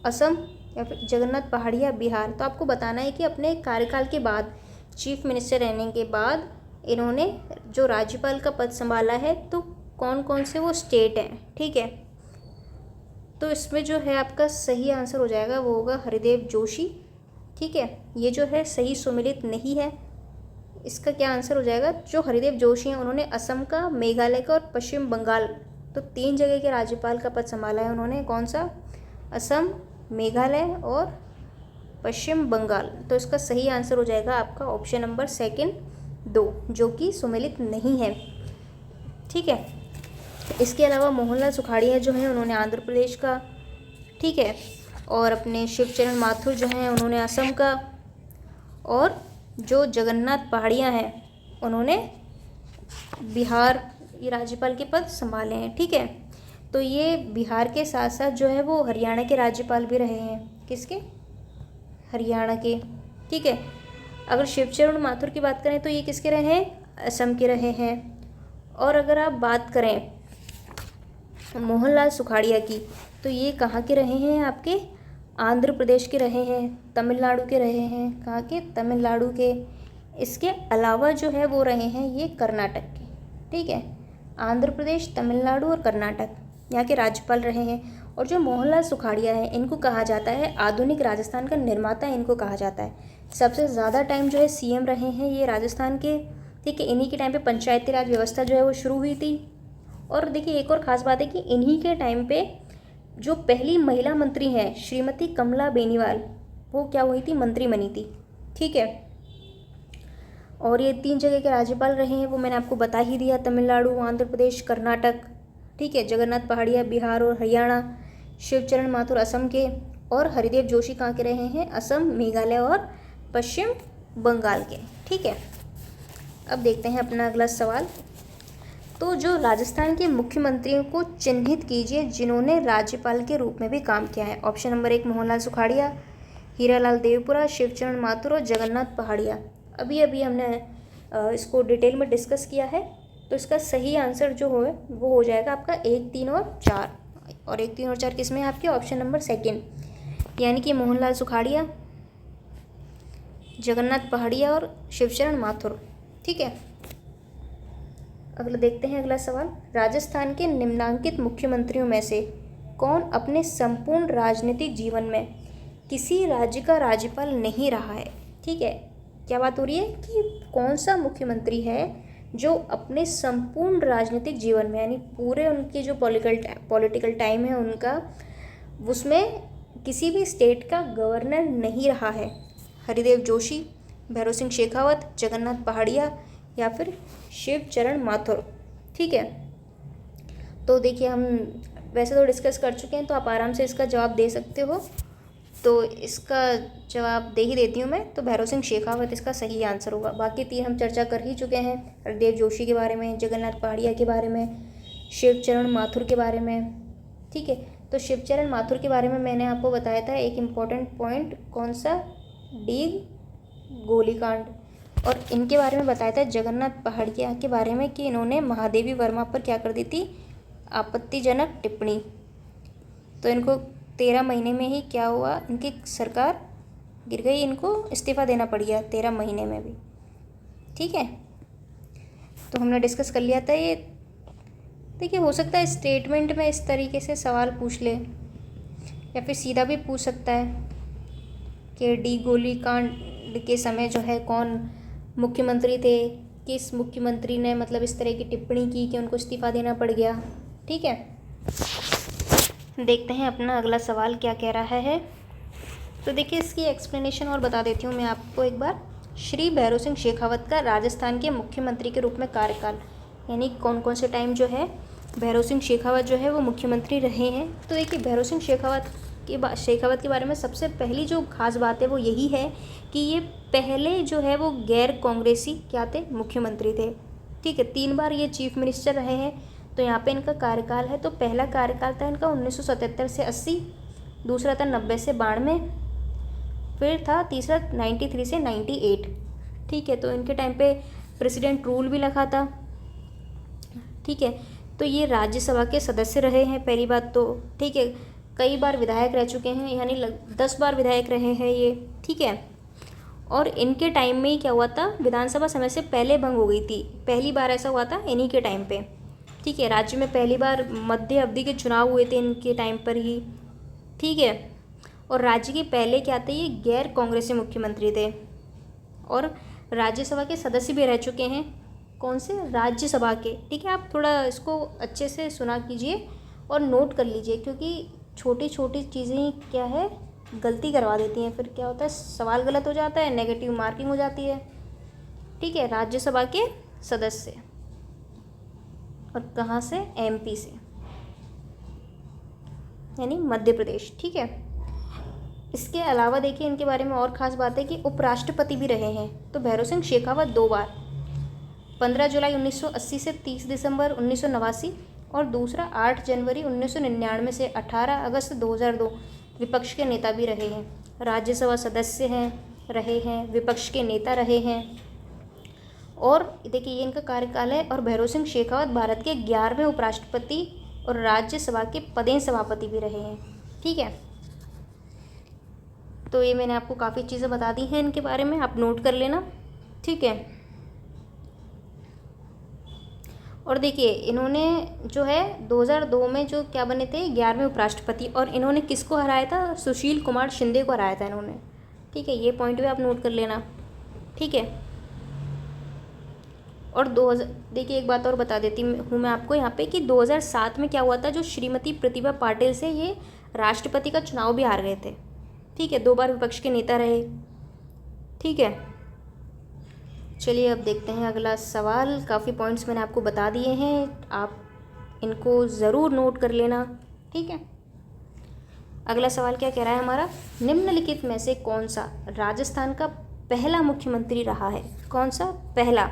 असम, या फिर जगन्नाथ पहाड़िया बिहार। तो आपको बताना है कि अपने कार्यकाल के बाद, चीफ मिनिस्टर रहने के बाद इन्होंने जो राज्यपाल का पद संभाला है तो कौन कौन से वो स्टेट हैं। ठीक है। तो इसमें जो है आपका सही आंसर हो जाएगा वो होगा हरिदेव जोशी। ठीक है, ये जो है सही सुमेलित नहीं है। इसका क्या आंसर हो जाएगा, जो हरिदेव जोशी हैं उन्होंने असम का, मेघालय का और पश्चिम बंगाल, तो 3 जगह के राज्यपाल का पद संभाला है उन्होंने। कौन सा, असम, मेघालय और पश्चिम बंगाल। तो इसका सही आंसर हो जाएगा आपका ऑप्शन नंबर 2, जो कि सुमेलित नहीं है। ठीक है। इसके अलावा मोहनलाल सुखाड़िया जो हैं उन्होंने आंध्र प्रदेश का, ठीक है, और अपने शिवचरण माथुर जो हैं उन्होंने असम का, और जो जगन्नाथ पहाड़िया हैं उन्होंने बिहार ये राज्यपाल के पद संभाले हैं। ठीक है। तो ये बिहार के साथ साथ जो है वो हरियाणा के राज्यपाल भी रहे हैं। किसके, हरियाणा के। ठीक है। अगर शिवचरण माथुर की बात करें तो ये किसके रहे हैं, असम के रहे हैं। और अगर आप बात करें मोहनलाल सुखाड़िया की, तो ये कहाँ के रहे हैं, आपके आंध्र प्रदेश के रहे हैं, तमिलनाडु के रहे हैं। कहाँ के, तमिलनाडु के। इसके अलावा जो है वो रहे हैं ये कर्नाटक के। ठीक है, आंध्र प्रदेश, तमिलनाडु और कर्नाटक यहाँ के राज्यपाल रहे हैं। और जो मोहनलाल सुखाड़िया है इनको कहा जाता है आधुनिक राजस्थान का निर्माता, इनको कहा जाता है। सबसे ज़्यादा टाइम जो है सीएम रहे हैं ये राजस्थान के। ठीक है, इन्हीं के टाइम पे पंचायती राज व्यवस्था जो है वो शुरू हुई थी। और देखिए एक और ख़ास बात है कि इन्हीं के टाइम पे जो पहली महिला मंत्री हैं श्रीमती कमला बेनीवाल, वो क्या हुई थी, मंत्री बनी थी। ठीक है। और ये 3 जगह के राज्यपाल रहे हैं वो मैंने आपको बता ही दिया, तमिलनाडु, आंध्र प्रदेश, कर्नाटक। ठीक है, जगन्नाथ पहाड़िया बिहार और हरियाणा, शिवचरण माथुर असम के, और हरिदेव जोशी कहाँ के रहे हैं, असम, मेघालय और पश्चिम बंगाल के। ठीक है। अब देखते हैं अपना अगला सवाल। तो जो राजस्थान के मुख्यमंत्रियों को चिन्हित कीजिए जिन्होंने राज्यपाल के रूप में भी काम किया है। ऑप्शन नंबर 1 मोहनलाल सुखाड़िया, हीरालाल देवपुरा, शिवचरण माथुर और जगन्नाथ पहाड़िया। अभी अभी हमने इसको डिटेल में डिस्कस किया है। तो इसका सही आंसर जो है वो हो जाएगा आपका 1, 3 और 4। और 1, 3 और 4 किस में है आपके, ऑप्शन नंबर 2, यानी कि मोहनलाल सुखाड़िया, जगन्नाथ पहाड़िया और शिवचरण माथुर। ठीक है। अगला देखते हैं अगला सवाल। राजस्थान के निम्नांकित मुख्यमंत्रियों में से कौन अपने संपूर्ण राजनीतिक जीवन में किसी राज्य का राज्यपाल नहीं रहा है। ठीक है, क्या बात हो रही है कि कौन सा मुख्यमंत्री है जो अपने संपूर्ण राजनीतिक जीवन में, यानी पूरे उनके जो पॉलिटिकल टाइम है उनका, उसमें किसी भी स्टेट का गवर्नर नहीं रहा है। हरिदेव जोशी, भैरव सिंह शेखावत, जगन्नाथ पहाड़िया या फिर शिवचरण माथुर। ठीक है, तो देखिए हम वैसे तो डिस्कस कर चुके हैं, तो आप आराम से इसका जवाब दे सकते हो। तो इसका जवाब दे ही देती हूँ मैं, तो भैरव सिंह शेखावत इसका सही आंसर होगा। बाकी तीन हम चर्चा कर ही चुके हैं, हरदेव जोशी के बारे में, जगन्नाथ पहाड़िया के बारे में, शिवचरण माथुर के बारे में। ठीक है, तो शिवचरण माथुर के बारे में मैंने आपको बताया था एक इम्पॉर्टेंट पॉइंट, कौन सा, डीग गोलीकांड। और इनके बारे में बताया था जगन्नाथ पहाड़िया के बारे में कि इन्होंने महादेवी वर्मा पर क्या कर दी थी, आपत्तिजनक टिप्पणी। तो इनको 13 महीने में ही क्या हुआ, इनकी सरकार गिर गई, इनको इस्तीफ़ा देना पड़ गया 13 महीने में भी। ठीक है, तो हमने डिस्कस कर लिया था ये। देखिए हो सकता है स्टेटमेंट में इस तरीके से सवाल पूछ ले, या फिर सीधा भी पूछ सकता है कि डी गोलीकांड के समय जो है कौन मुख्यमंत्री थे, किस मुख्यमंत्री ने मतलब इस तरह की टिप्पणी की कि उनको इस्तीफ़ा देना पड़ गया। ठीक है, देखते हैं अपना अगला सवाल क्या कह रहा है। तो देखिए इसकी एक्सप्लेनेशन और बता देती हूँ मैं आपको एक बार। श्री भैरव सिंह शेखावत का राजस्थान के मुख्यमंत्री के रूप में कार्यकाल, यानी कौन कौन से टाइम जो है भैरव सिंह शेखावत जो है वो मुख्यमंत्री रहे हैं। तो देखिए भैरव सिंह शेखावत के बारे में सबसे पहली जो खास बात है वो यही है कि ये पहले जो है वो गैर कांग्रेसी क्या थे, मुख्यमंत्री थे। ठीक है, 3 बार ये चीफ मिनिस्टर रहे हैं। तो यहाँ पे इनका कार्यकाल है, तो पहला कार्यकाल था इनका 1977 से 80, दूसरा था 90 से 92, फिर था तीसरा 93 से 98। ठीक है, तो इनके टाइम पे प्रेसिडेंट रूल भी लगा था। ठीक है, तो ये राज्यसभा के सदस्य रहे हैं पहली बात तो। ठीक है, कई बार विधायक रह चुके हैं, यानी 10 बार विधायक रहे हैं ये। ठीक है, और इनके टाइम में ही क्या हुआ था, विधानसभा समय से पहले भंग हो गई थी, पहली बार ऐसा हुआ था इन्हीं के टाइम पे। ठीक है, राज्य में पहली बार मध्य अवधि के चुनाव हुए थे इनके टाइम पर ही। ठीक है, और राज्य के पहले क्या थे, ये गैर कांग्रेसी मुख्यमंत्री थे और राज्यसभा के सदस्य भी रह चुके हैं। कौन से, राज्यसभा के। ठीक है, आप थोड़ा इसको अच्छे से सुना कीजिए और नोट कर लीजिए, क्योंकि छोटी छोटी चीज़ें क्या है गलती करवा देती हैं, फिर क्या होता है सवाल गलत हो जाता है, नेगेटिव मार्किंग हो जाती है। ठीक है, राज्यसभा के सदस्य, और कहाँ से, एमपी से, यानी मध्य प्रदेश। ठीक है, इसके अलावा देखिए इनके बारे में और ख़ास बात है कि उपराष्ट्रपति भी रहे हैं। तो भैरव सिंह शेखावत 2 बार, 15 जुलाई 1980 से 30 दिसंबर 1989, और दूसरा 8 जनवरी 1999 से 18 अगस्त 2002 विपक्ष के नेता भी रहे हैं। राज्यसभा सदस्य रहे हैं, विपक्ष के नेता रहे हैं। और देखिए ये इनका कार्यकाल है। और भैरव सिंह शेखावत भारत के 11वें उपराष्ट्रपति और राज्यसभा के पदेन सभापति भी रहे हैं। ठीक है, तो ये मैंने आपको काफ़ी चीज़ें बता दी हैं इनके बारे में, आप नोट कर लेना। ठीक है, और देखिए इन्होंने जो है 2002 में जो क्या बने थे, 11वें उपराष्ट्रपति, और इन्होंने किसको हराया था, सुशील कुमार शिंदे को हराया था इन्होंने। ठीक है, ये पॉइंट भी आप नोट कर लेना। ठीक है, और देखिए एक बात और बता देती हूँ मैं आपको यहाँ पे कि 2007 में क्या हुआ था, जो श्रीमती प्रतिभा पाटिल से ये राष्ट्रपति का चुनाव भी हार गए थे। ठीक है, 2 बार विपक्ष के नेता रहे। ठीक है, चलिए अब देखते हैं अगला सवाल। काफ़ी पॉइंट्स मैंने आपको बता दिए हैं, आप इनको ज़रूर नोट कर लेना। ठीक है, अगला सवाल क्या कह रहा है हमारा, निम्नलिखित में से कौन सा राजस्थान का पहला मुख्यमंत्री रहा है। कौन सा पहला,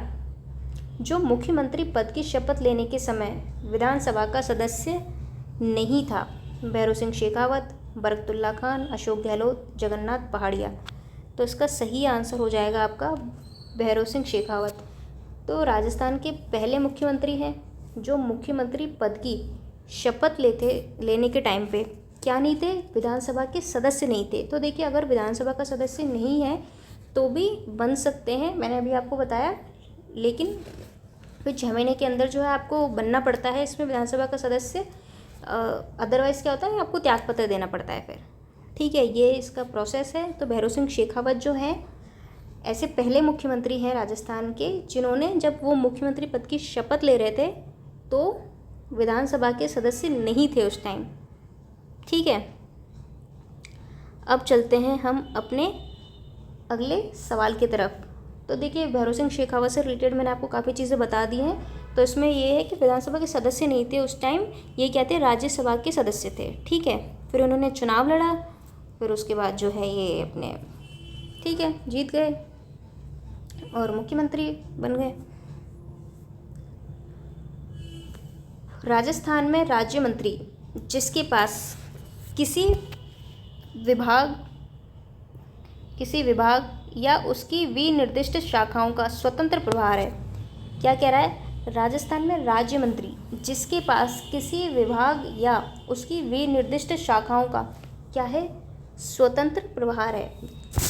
जो मुख्यमंत्री पद की शपथ लेने के समय विधानसभा का सदस्य नहीं था। भैरव सिंह शेखावत, बरकतुल्ला खान, अशोक गहलोत, जगन्नाथ पहाड़िया। तो इसका सही आंसर हो जाएगा आपका भैरव सिंह शेखावत। तो राजस्थान के पहले मुख्यमंत्री हैं जो मुख्यमंत्री पद की शपथ लेने के टाइम पे क्या नहीं थे, विधानसभा के सदस्य नहीं थे। तो देखिए अगर विधानसभा का सदस्य नहीं है तो भी बन सकते हैं, मैंने अभी आपको बताया, लेकिन फिर 6 महीने के अंदर जो है आपको बनना पड़ता है इसमें विधानसभा का सदस्य। अदरवाइज़ क्या होता है, आपको त्यागपत्र देना पड़ता है फिर। ठीक है, ये इसका प्रोसेस है। तो भैरव सिंह शेखावत जो हैं ऐसे पहले मुख्यमंत्री हैं राजस्थान के, जिन्होंने जब वो मुख्यमंत्री पद की शपथ ले रहे थे तो विधानसभा के सदस्य नहीं थे उस टाइम। ठीक है, अब चलते हैं हम अपने अगले सवाल की तरफ। तो देखिए, भैरव सिंह शेखावत से रिलेटेड मैंने आपको काफ़ी चीज़ें बता दी हैं। तो इसमें ये है कि विधानसभा के सदस्य नहीं थे उस टाइम, ये क्या थे, राज्यसभा के सदस्य थे। ठीक है, फिर उन्होंने चुनाव लड़ा, फिर उसके बाद जो है ये अपने, ठीक है, जीत गए और मुख्यमंत्री बन गए। राजस्थान में राज्य मंत्री जिसके पास किसी विभाग या उसकी विनिर्दिष्ट शाखाओं का स्वतंत्र प्रभार है। क्या कह रहा है, राजस्थान में राज्य मंत्री जिसके पास किसी विभाग या उसकी विनिर्दिष्ट शाखाओं का क्या है, स्वतंत्र प्रभार है।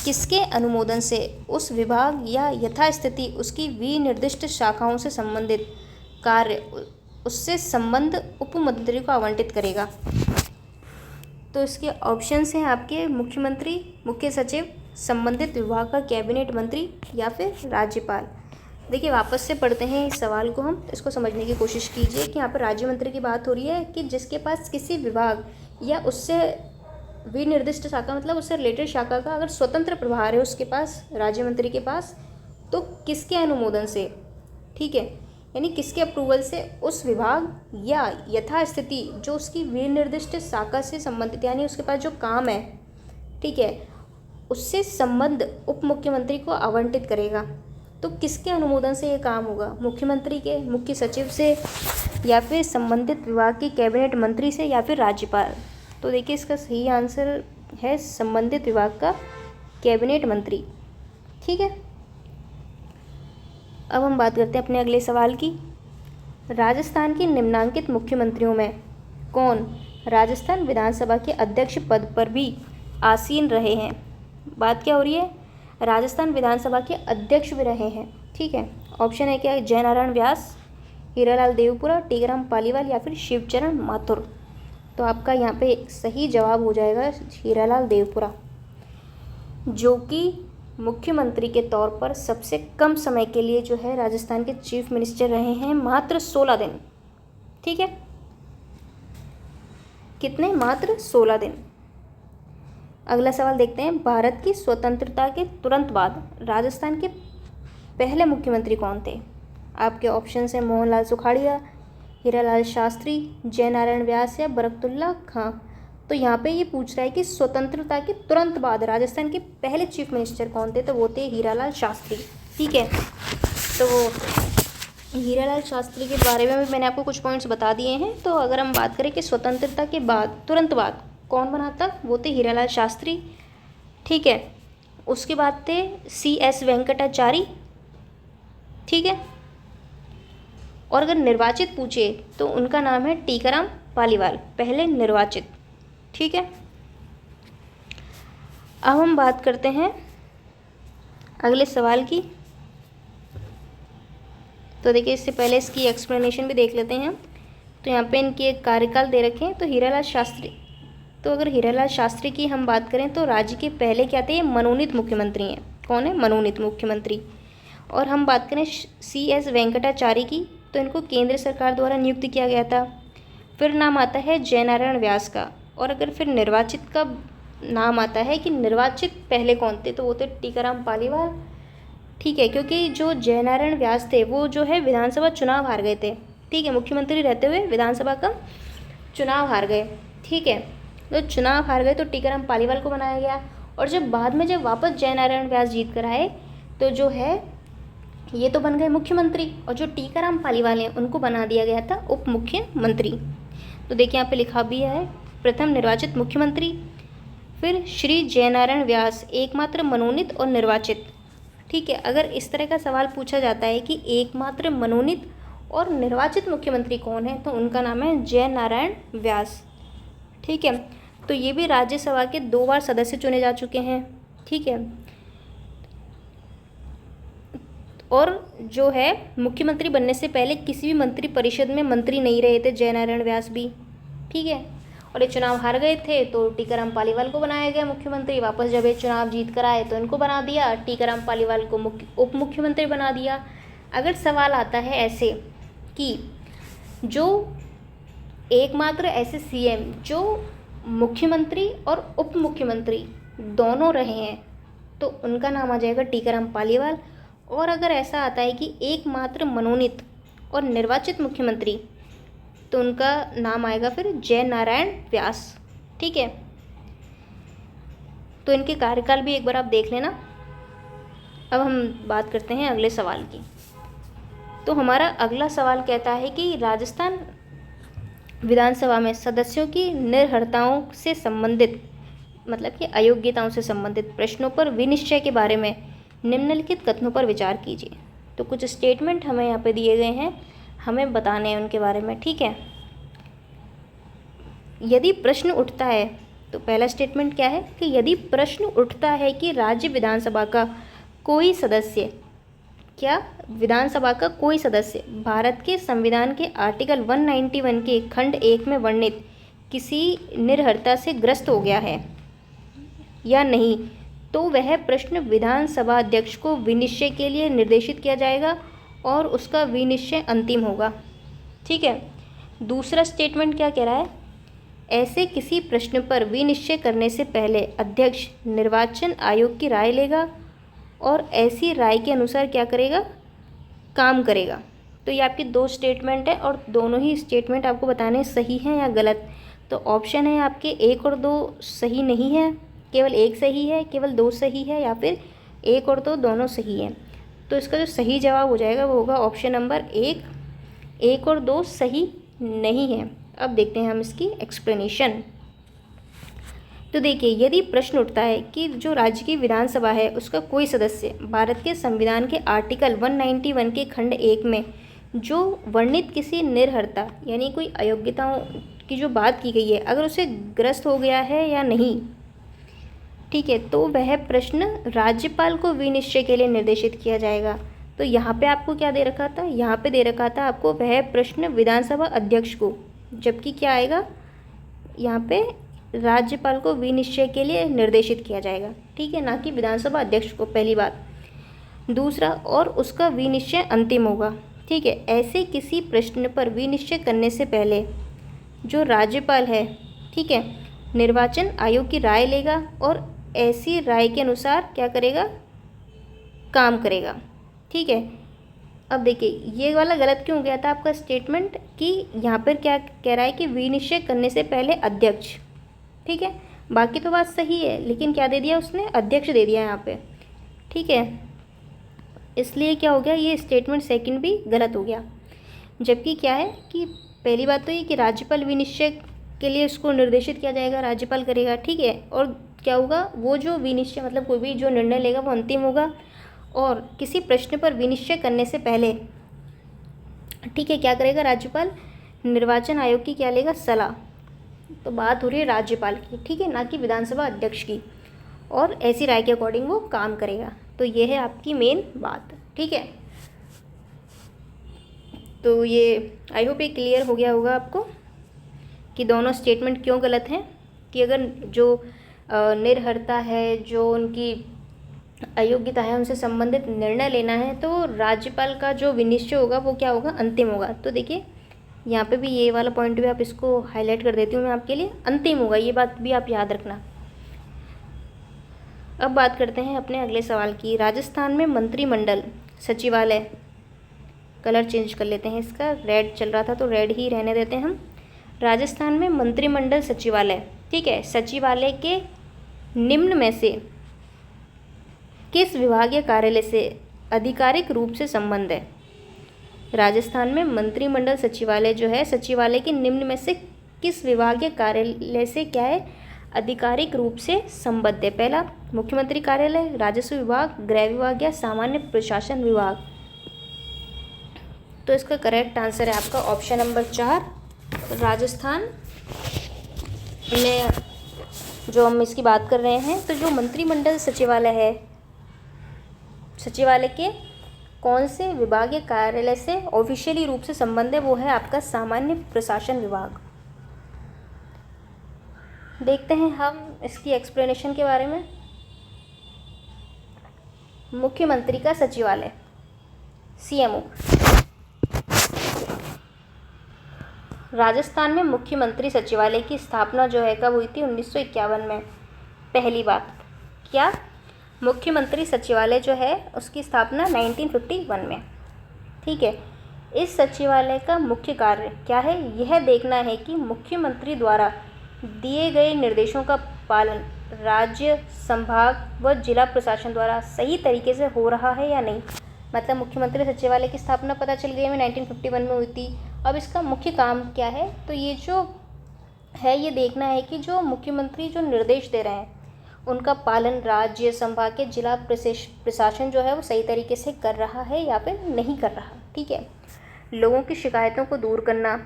किसके अनुमोदन से उस विभाग या यथास्थिति उसकी विनिर्दिष्ट शाखाओं से संबंधित कार्य उससे संबंध उपमंत्री को आवंटित करेगा। तो इसके ऑप्शंस हैं आपके, मुख्यमंत्री, मुख्य सचिव, संबंधित विभाग का कैबिनेट मंत्री या फिर राज्यपाल। देखिए, वापस से पढ़ते हैं इस सवाल को, हम इसको समझने की कोशिश कीजिए कि यहाँ पर राज्य मंत्री की बात हो रही है कि जिसके पास किसी विभाग या उससे विनिर्दिष्ट शाखा, मतलब उससे रिलेटेड शाखा का अगर स्वतंत्र प्रभार है उसके पास, राज्य मंत्री के पास, तो किसके अनुमोदन से, ठीक है, यानी किसके अप्रूवल से उस विभाग या यथास्थिति जो उसकी विनिर्दिष्ट शाखा से संबंधित, यानी उसके पास जो काम है, ठीक है, उससे संबंध उप मुख्यमंत्री को आवंटित करेगा। तो किसके अनुमोदन से ये काम होगा, मुख्यमंत्री के, मुख्य सचिव से, या फिर संबंधित विभाग के कैबिनेट मंत्री से, या फिर राज्यपाल। तो देखिए, इसका सही आंसर है संबंधित विभाग का कैबिनेट मंत्री। ठीक है, अब हम बात करते हैं अपने अगले सवाल की। राजस्थान के निम्नांकित मुख्यमंत्रियों में कौन राजस्थान विधानसभा के अध्यक्ष पद पर भी आसीन रहे हैं। बात क्या हो रही है, राजस्थान विधानसभा के अध्यक्ष भी रहे हैं। ठीक है, ऑप्शन है क्या, जयनारायण व्यास, हीरालाल देवपुरा, टीकाराम पालीवाल या फिर शिवचरण माथुर। तो आपका यहाँ पे सही जवाब हो जाएगा हीरालाल देवपुरा, जो कि मुख्यमंत्री के तौर पर सबसे कम समय के लिए जो है राजस्थान के चीफ मिनिस्टर रहे हैं, मात्र 16 दिन। ठीक है, कितने, मात्र 16 दिन। अगला सवाल देखते हैं, भारत की स्वतंत्रता के तुरंत बाद राजस्थान के पहले मुख्यमंत्री कौन थे। आपके ऑप्शन हैं मोहनलाल सुखाड़िया, हीरालाल शास्त्री, जयनारायण व्यास या बरकतुल्ला खां। तो यहाँ पे ये पूछ रहा है कि स्वतंत्रता के तुरंत बाद राजस्थान के पहले चीफ मिनिस्टर कौन थे, तो वो थे हीरालाल शास्त्री। ठीक है, तो वो हीरालाल शास्त्री के बारे में भी मैंने आपको कुछ पॉइंट्स बता दिए हैं। तो अगर हम बात करें कि स्वतंत्रता के बाद तुरंत बाद कौन बना था, वो थे हीरालाल शास्त्री। ठीक है, उसके बाद थे CS वेंकटाचारी। ठीक है, और अगर निर्वाचित पूछे तो उनका नाम है टीकाराम पालीवाल, पहले निर्वाचित। ठीक है, अब हम बात करते हैं अगले सवाल की। तो देखिए, इससे पहले इसकी एक्सप्लेनेशन भी देख लेते हैं। तो यहाँ पे इनकी एक कार्यकाल दे रखे हैं। तो हीरालाल शास्त्री, तो अगर हीरालाल शास्त्री की हम बात करें तो राज्य के पहले क्या थे, मनोनीत मुख्यमंत्री हैं। कौन है, मनोनीत मुख्यमंत्री। और हम बात करें CS वेंकटाचारी की, तो इनको केंद्र सरकार द्वारा नियुक्त किया गया था। फिर नाम आता है जयनारायण व्यास का। और अगर फिर निर्वाचित का नाम आता है कि निर्वाचित पहले कौन थे, तो वो थे टीकाराम पालीवाल। ठीक है, क्योंकि जो जयनारायण व्यास थे वो जो है विधानसभा चुनाव हार गए थे। ठीक है, मुख्यमंत्री रहते हुए विधानसभा का चुनाव हार गए। ठीक है, तो चुनाव हार गए तो टीकाराम पालीवाल को बनाया गया। और जब बाद में जब वापस जयनारायण व्यास जीत कर आए तो जो है ये तो बन गए मुख्यमंत्री, और जो टीकाराम पालीवाल हैं उनको बना दिया गया था उप मुख्यमंत्री। तो देखिए, यहाँ पे लिखा भी है, प्रथम निर्वाचित मुख्यमंत्री, फिर श्री जयनारायण व्यास एकमात्र मनोनीत और निर्वाचित। ठीक है, अगर इस तरह का सवाल पूछा जाता है कि एकमात्र मनोनीत और निर्वाचित मुख्यमंत्री कौन है, तो उनका नाम है जयनारायण व्यास। ठीक है, तो ये भी राज्यसभा के 2 बार सदस्य चुने जा चुके हैं। ठीक है, और जो है मुख्यमंत्री बनने से पहले किसी भी मंत्री परिषद में मंत्री नहीं रहे थे जयनारायण व्यास भी। ठीक है। और ये चुनाव हार गए थे तो टीकाराम पालीवाल को बनाया गया मुख्यमंत्री। वापस जब ये चुनाव जीत कर आए तो इनको बना दिया, टीकाराम पालीवाल को उप मुख्यमंत्री बना दिया। अगर सवाल आता है ऐसे कि जो एकमात्र ऐसे सीएम जो मुख्यमंत्री और उप मुख्यमंत्री दोनों रहे हैं तो उनका नाम आ जाएगा टीकाराम पालीवाल। और अगर ऐसा आता है कि एकमात्र मनोनीत और निर्वाचित मुख्यमंत्री तो उनका नाम आएगा फिर जय नारायण व्यास। ठीक है, तो इनके कार्यकाल भी एक बार आप देख लेना। अब हम बात करते हैं अगले सवाल की। तो हमारा अगला सवाल कहता है कि राजस्थान विधानसभा में सदस्यों की निर्हरताओं से संबंधित, मतलब कि अयोग्यताओं से संबंधित प्रश्नों पर विनिश्चय के बारे में निम्नलिखित कथनों पर विचार कीजिए। तो कुछ स्टेटमेंट हमें यहाँ पे दिए गए हैं, हमें बताने हैं उनके बारे में। ठीक है, यदि प्रश्न उठता है तो पहला स्टेटमेंट क्या है कि यदि प्रश्न उठता है कि राज्य विधानसभा का कोई सदस्य, क्या विधानसभा का कोई सदस्य भारत के संविधान के आर्टिकल 191 के खंड 1 में वर्णित किसी निर्हरता से ग्रस्त हो गया है या नहीं, तो वह प्रश्न विधानसभा अध्यक्ष को विनिश्चय के लिए निर्देशित किया जाएगा और उसका विनिश्चय अंतिम होगा। ठीक है, दूसरा स्टेटमेंट क्या कह रहा है, ऐसे किसी प्रश्न पर विनिश्चय करने से पहले अध्यक्ष निर्वाचन आयोग की राय लेगा और ऐसी राय के अनुसार क्या करेगा, काम करेगा। तो ये आपके दो स्टेटमेंट है और दोनों ही स्टेटमेंट आपको बताने सही हैं या गलत। तो ऑप्शन है आपके 1 और 2 सही नहीं है, केवल 1 सही है, केवल 2 सही है, या फिर 1 और 2 दोनों सही हैं। तो इसका जो सही जवाब हो जाएगा वो होगा ऑप्शन नंबर 1, 1 और 2 सही नहीं है। अब देखते हैं हम इसकी एक्सप्लेनेशन। तो देखिए, यदि प्रश्न उठता है कि जो राज्य की विधानसभा है उसका कोई सदस्य भारत के संविधान के आर्टिकल 191 के खंड 1 में जो वर्णित किसी निर्हरता यानी कोई अयोग्यताओं की जो बात की गई है अगर उसे ग्रस्त हो गया है या नहीं, ठीक है, तो वह प्रश्न राज्यपाल को विनिश्चय के लिए निर्देशित किया जाएगा। तो यहाँ पे आपको क्या दे रखा था, यहाँ पे दे रखा था आपको वह प्रश्न विधानसभा अध्यक्ष को, जबकि क्या आएगा यहाँ पे राज्यपाल को विनिश्चय के लिए निर्देशित किया जाएगा। ठीक है, ना कि विधानसभा अध्यक्ष को, पहली बात। दूसरा, और उसका विनिश्चय अंतिम होगा। ठीक है, ऐसे किसी प्रश्न पर विनिश्चय करने से पहले जो राज्यपाल है, ठीक है, निर्वाचन आयोग की राय लेगा और ऐसी राय के अनुसार क्या करेगा, काम करेगा। ठीक है, अब देखिए ये वाला गलत क्यों गया था आपका स्टेटमेंट कि यहाँ पर क्या कह रहा है कि विनिश्चय करने से पहले अध्यक्ष। ठीक है, बाकी तो बात सही है, लेकिन क्या दे दिया उसने, अध्यक्ष दे दिया यहाँ पे। ठीक है, इसलिए क्या हो गया, ये स्टेटमेंट सेकंड भी गलत हो गया। जबकि क्या है कि पहली बात तो ये कि राज्यपाल विनिश्चय के लिए उसको निर्देशित किया जाएगा, राज्यपाल करेगा। ठीक है, और क्या होगा, वो जो विनिश्चय मतलब कोई भी जो निर्णय लेगा वो अंतिम होगा। और किसी प्रश्न पर विनिश्चय करने से पहले, ठीक है, क्या करेगा राज्यपाल, निर्वाचन आयोग की क्या लेगा, सलाह। तो बात हो रही है राज्यपाल की, ठीक है, ना कि विधानसभा अध्यक्ष की, और ऐसी राय के अकॉर्डिंग वो काम करेगा। तो ये है आपकी मेन बात। ठीक है, तो ये आई होप ये क्लियर हो गया होगा आपको कि दोनों स्टेटमेंट क्यों गलत हैं। कि अगर जो निर्हरता है, जो उनकी अयोग्यता है, उनसे संबंधित निर्णय लेना है तो राज्यपाल का जो विनिश्चय होगा वो क्या होगा, अंतिम होगा। तो देखिए यहाँ पे भी ये वाला पॉइंट भी आप इसको हाईलाइट कर देती हूँ मैं आपके लिए, अंतिम होगा, ये बात भी आप याद रखना। अब बात करते हैं अपने अगले सवाल की। राजस्थान में मंत्रिमंडल सचिवालय, कलर चेंज कर लेते हैं इसका, रेड चल रहा था तो रेड ही रहने देते हैं हम। राजस्थान में मंत्रिमंडल सचिवालय, ठीक है, सचिवालय के निम्न में से किस विभागीय कार्यालय से आधिकारिक रूप से संबंध है। राजस्थान में मंत्रिमंडल सचिवालय जो है, सचिवालय के निम्न में से किस विभागीय कार्यालय से क्या है, आधिकारिक रूप से संबद्ध है। पहला, मुख्यमंत्री कार्यालय, राजस्व विभाग, गृह विभाग या सामान्य प्रशासन विभाग। तो इसका करेक्ट आंसर है आपका ऑप्शन नंबर 4, राजस्थान में जो हम इसकी बात कर रहे हैं। तो जो मंत्रिमंडल सचिवालय है, सचिवालय के कौन से विभागीय कार्यालय से ऑफिशियली रूप से संबंध है, वो है आपका सामान्य प्रशासन विभाग। देखते हैं हम इसकी एक्सप्लेनेशन के बारे में। मुख्यमंत्री का सचिवालय, CMO। राजस्थान में मुख्यमंत्री सचिवालय की स्थापना जो है कब हुई थी? 1951 में। पहली बात, क्या मुख्यमंत्री सचिवालय जो है उसकी स्थापना 1951 में। ठीक है। इस सचिवालय का मुख्य कार्य क्या है? यह देखना है कि मुख्यमंत्री द्वारा दिए गए निर्देशों का पालन राज्य, संभाग व जिला प्रशासन द्वारा सही तरीके से हो रहा है या नहीं। मतलब मुख्यमंत्री सचिवालय की स्थापना पता चल गई हमें 1951 में हुई थी। अब इसका मुख्य काम क्या है? तो ये जो है ये देखना है कि जो मुख्यमंत्री जो निर्देश दे रहे हैं उनका पालन राज्य, संभाग के जिला प्रशासन जो है वो सही तरीके से कर रहा है या फिर नहीं कर रहा। ठीक है। लोगों की शिकायतों को दूर करना,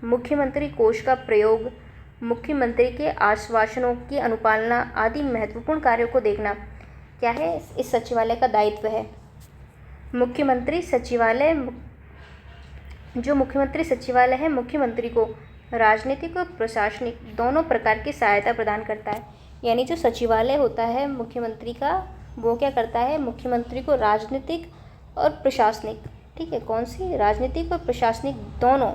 मुख्यमंत्री कोष का प्रयोग, मुख्यमंत्री के आश्वासनों की अनुपालना आदि महत्वपूर्ण कार्यों को देखना क्या है? इस सचिवालय का दायित्व है। मुख्यमंत्री सचिवालय है मुख्यमंत्री को राजनीतिक और प्रशासनिक दोनों प्रकार की सहायता प्रदान करता है। यानी जो सचिवालय होता है मुख्यमंत्री का, वो क्या करता है? मुख्यमंत्री को राजनीतिक और प्रशासनिक, ठीक है, कौन सी? राजनीतिक और प्रशासनिक दोनों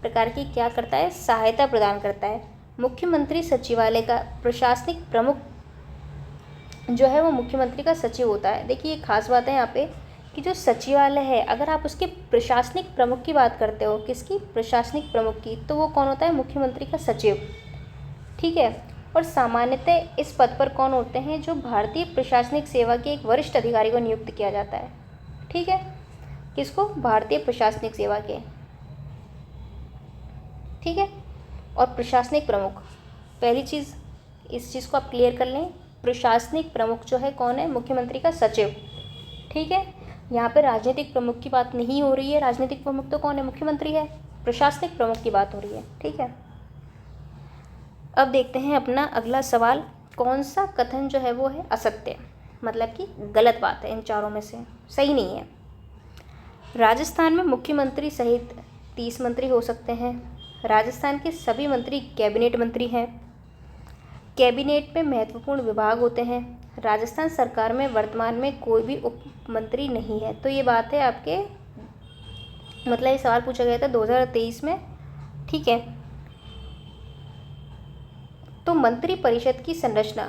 प्रकार की क्या करता है? सहायता प्रदान करता है। मुख्यमंत्री सचिवालय का प्रशासनिक प्रमुख जो है वो मुख्यमंत्री का सचिव होता है। देखिए ये खास बात है यहाँ पे कि जो सचिवालय है अगर आप उसके प्रशासनिक प्रमुख की बात करते हो, किसकी? प्रशासनिक प्रमुख की, तो वो कौन होता है? मुख्यमंत्री का सचिव। ठीक है। और सामान्यतः इस पद पर कौन होते हैं? जो भारतीय प्रशासनिक सेवा के एक वरिष्ठ अधिकारी को नियुक्त किया जाता है। ठीक है। किसको? भारतीय प्रशासनिक सेवा के। ठीक है। और प्रशासनिक प्रमुख, पहली चीज़ इस चीज़ को आप क्लियर कर लें, प्रशासनिक प्रमुख जो है कौन है? मुख्यमंत्री का सचिव। ठीक है। यहाँ पे राजनीतिक प्रमुख की बात नहीं हो रही है। राजनीतिक प्रमुख तो कौन है? मुख्यमंत्री है। प्रशासनिक प्रमुख की बात हो रही है। ठीक है। अब देखते हैं अपना अगला सवाल, कौन सा कथन जो है वो है असत्य, मतलब कि गलत बात है, इन चारों में से सही नहीं है। राजस्थान में मुख्यमंत्री सहित 30 मंत्री हो सकते हैं। राजस्थान के सभी मंत्री कैबिनेट मंत्री हैं। कैबिनेट में महत्वपूर्ण विभाग होते हैं। राजस्थान सरकार में वर्तमान में कोई भी उप मंत्री नहीं है। तो ये बात है आपके, मतलब ये सवाल पूछा गया था 2023 में। ठीक है। तो मंत्री परिषद की संरचना,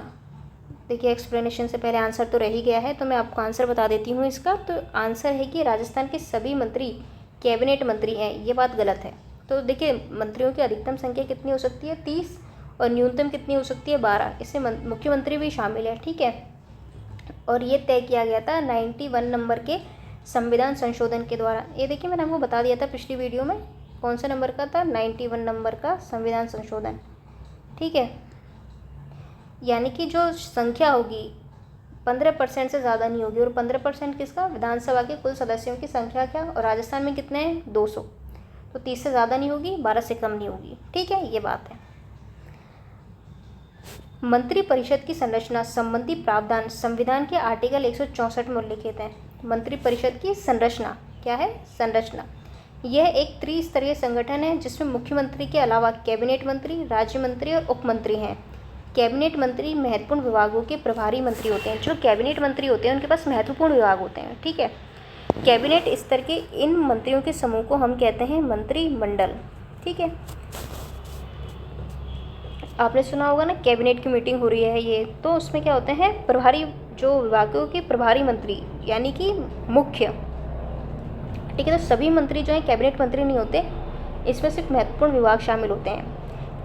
देखिए एक्सप्लेनेशन से पहले आंसर तो रह ही गया है, तो मैं आपको आंसर बता देती हूँ इसका। तो आंसर है कि राजस्थान के सभी मंत्री कैबिनेट मंत्री हैं। ये बात गलत है। तो देखिए मंत्रियों की अधिकतम संख्या कितनी हो सकती है? 30, और न्यूनतम कितनी हो सकती है? 12। इसमें मुख्यमंत्री भी शामिल है। ठीक है। और ये तय किया गया था 91 नंबर के संविधान संशोधन के द्वारा। ये देखिए मैंने आपको बता दिया था पिछली वीडियो में, कौन सा नंबर का था? 91 नंबर का संविधान संशोधन। ठीक है। यानी कि जो संख्या होगी 15% से ज़्यादा नहीं होगी। और 15% किसका? विधानसभा के कुल सदस्यों की संख्या क्या? और राजस्थान में कितने हैं? 200। तो 30 से ज़्यादा नहीं होगी, 12 से कम नहीं होगी। ठीक है, ये बात है। मंत्री परिषद की संरचना संबंधी प्रावधान संविधान के आर्टिकल 164 में उल्लिखित है। मंत्री परिषद की संरचना क्या है? संरचना, यह एक त्रिस्तरीय संगठन है जिसमें मुख्यमंत्री के अलावा कैबिनेट मंत्री, राज्य मंत्री और उप मंत्री हैं। कैबिनेट मंत्री महत्वपूर्ण विभागों के प्रभारी मंत्री होते हैं। जो कैबिनेट मंत्री होते हैं उनके पास महत्वपूर्ण विभाग होते हैं। ठीक है। कैबिनेट स्तर के इन मंत्रियों के समूह को हम कहते हैं मंत्रिमंडल। ठीक है। आपने सुना होगा ना, कैबिनेट की मीटिंग हो रही है ये, तो उसमें क्या होते हैं? प्रभारी, जो विभागों के प्रभारी मंत्री यानी कि मुख्य। ठीक है। तो सभी मंत्री जो हैं कैबिनेट मंत्री नहीं होते, इसमें सिर्फ महत्वपूर्ण विभाग शामिल होते हैं।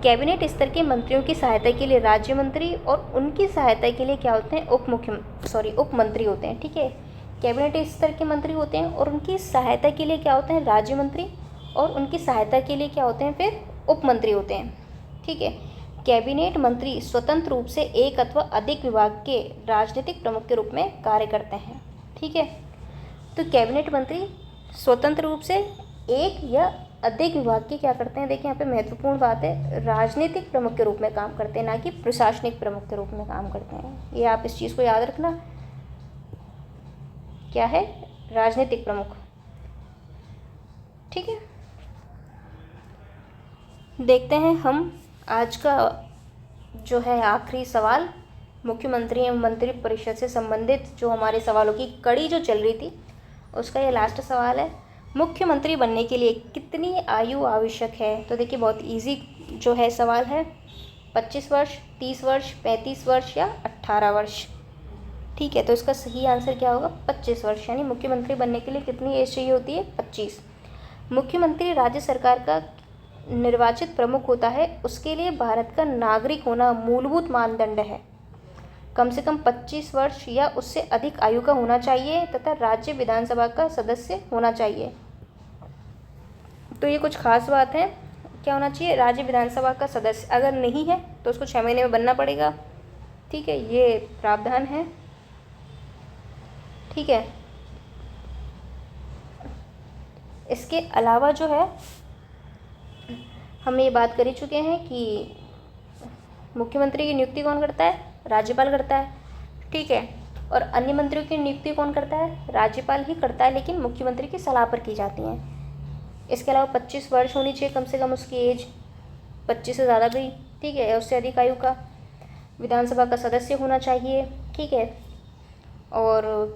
कैबिनेट स्तर के मंत्रियों की सहायता के लिए राज्य मंत्री और उनकी सहायता के लिए क्या होते हैं? उप मंत्री होते हैं। ठीक है। कैबिनेट स्तर के मंत्री होते हैं और उनकी सहायता के लिए क्या होते हैं? राज्य मंत्री, और उनकी सहायता के लिए क्या होते हैं? फिर उप मंत्री होते हैं। ठीक है। कैबिनेट मंत्री स्वतंत्र रूप से एक अथवा अधिक विभाग के राजनीतिक प्रमुख के रूप में कार्य करते हैं। ठीक है। तो कैबिनेट मंत्री स्वतंत्र रूप से एक या अधिक विभाग के क्या करते हैं? देखिए यहाँ पे महत्वपूर्ण बात है, राजनीतिक प्रमुख के रूप में काम करते हैं, ना कि प्रशासनिक प्रमुख के रूप में काम करते हैं। ये आप इस चीज़ को याद रखना। क्या है? राजनीतिक प्रमुख। ठीक है। देखते हैं हम आज का जो है आखिरी सवाल, मुख्यमंत्री एवं मंत्री परिषद से संबंधित जो हमारे सवालों की कड़ी जो चल रही थी उसका ये लास्ट सवाल है। मुख्यमंत्री बनने के लिए कितनी आयु आवश्यक है? तो देखिए बहुत इजी जो है सवाल है, 25 वर्ष, 30 वर्ष, 35 वर्ष या 18 वर्ष। ठीक है, तो इसका सही आंसर क्या होगा? 25 वर्ष। यानी मुख्यमंत्री बनने के लिए कितनी एज चाहिए होती है? 25। मुख्यमंत्री राज्य सरकार का निर्वाचित प्रमुख होता है, उसके लिए भारत का नागरिक होना मूलभूत मानदंड है। कम से कम 25 वर्ष या उससे अधिक आयु का होना चाहिए तथा राज्य विधानसभा का सदस्य होना चाहिए। तो ये कुछ खास बात है, क्या होना चाहिए? राज्य विधानसभा का सदस्य। अगर नहीं है तो उसको 6 महीने में बनना पड़ेगा। ठीक है, ये प्रावधान है। ठीक है, इसके अलावा जो है हम ये बात कर ही चुके हैं कि मुख्यमंत्री की नियुक्ति कौन करता है? राज्यपाल करता है। ठीक है, और अन्य मंत्रियों की नियुक्ति कौन करता है? राज्यपाल ही करता है, लेकिन मुख्यमंत्री की सलाह पर की जाती हैं। इसके अलावा 25 वर्ष होनी चाहिए कम से कम उसकी एज, 25 से ज़्यादा भी, ठीक है, उससे अधिक आयु का। विधानसभा का सदस्य होना चाहिए। ठीक है, और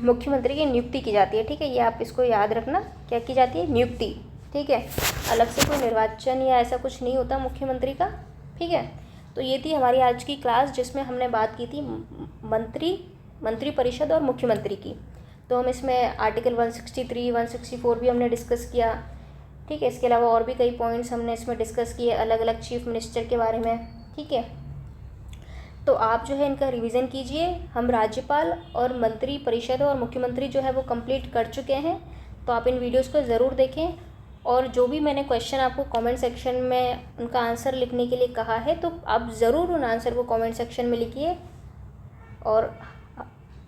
मुख्यमंत्री की नियुक्ति की जाती है। ठीक है, ये आप इसको याद रखना, क्या की जाती है? नियुक्ति। ठीक है, अलग से कोई निर्वाचन या ऐसा कुछ नहीं होता मुख्यमंत्री का। ठीक है, तो ये थी हमारी आज की क्लास जिसमें हमने बात की थी मंत्री परिषद और मुख्यमंत्री की। तो हम इसमें आर्टिकल 163, 164 भी हमने डिस्कस किया। ठीक है, इसके अलावा और भी कई पॉइंट्स हमने इसमें डिस्कस किए अलग अलग चीफ मिनिस्टर के बारे में। ठीक है, तो आप जो है इनका रिवीजन कीजिए। हम राज्यपाल और मंत्री परिषद और मुख्यमंत्री जो है वो कंप्लीट कर चुके हैं, तो आप इन वीडियोस को ज़रूर देखें। और जो भी मैंने क्वेश्चन आपको कमेंट सेक्शन में उनका आंसर लिखने के लिए कहा है, तो आप ज़रूर उन आंसर को कमेंट सेक्शन में लिखिए। और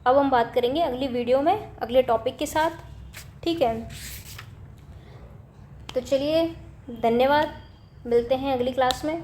अब हम बात करेंगे अगली वीडियो में अगले टॉपिक के साथ। ठीक है, तो चलिए, धन्यवाद, मिलते हैं अगली क्लास में।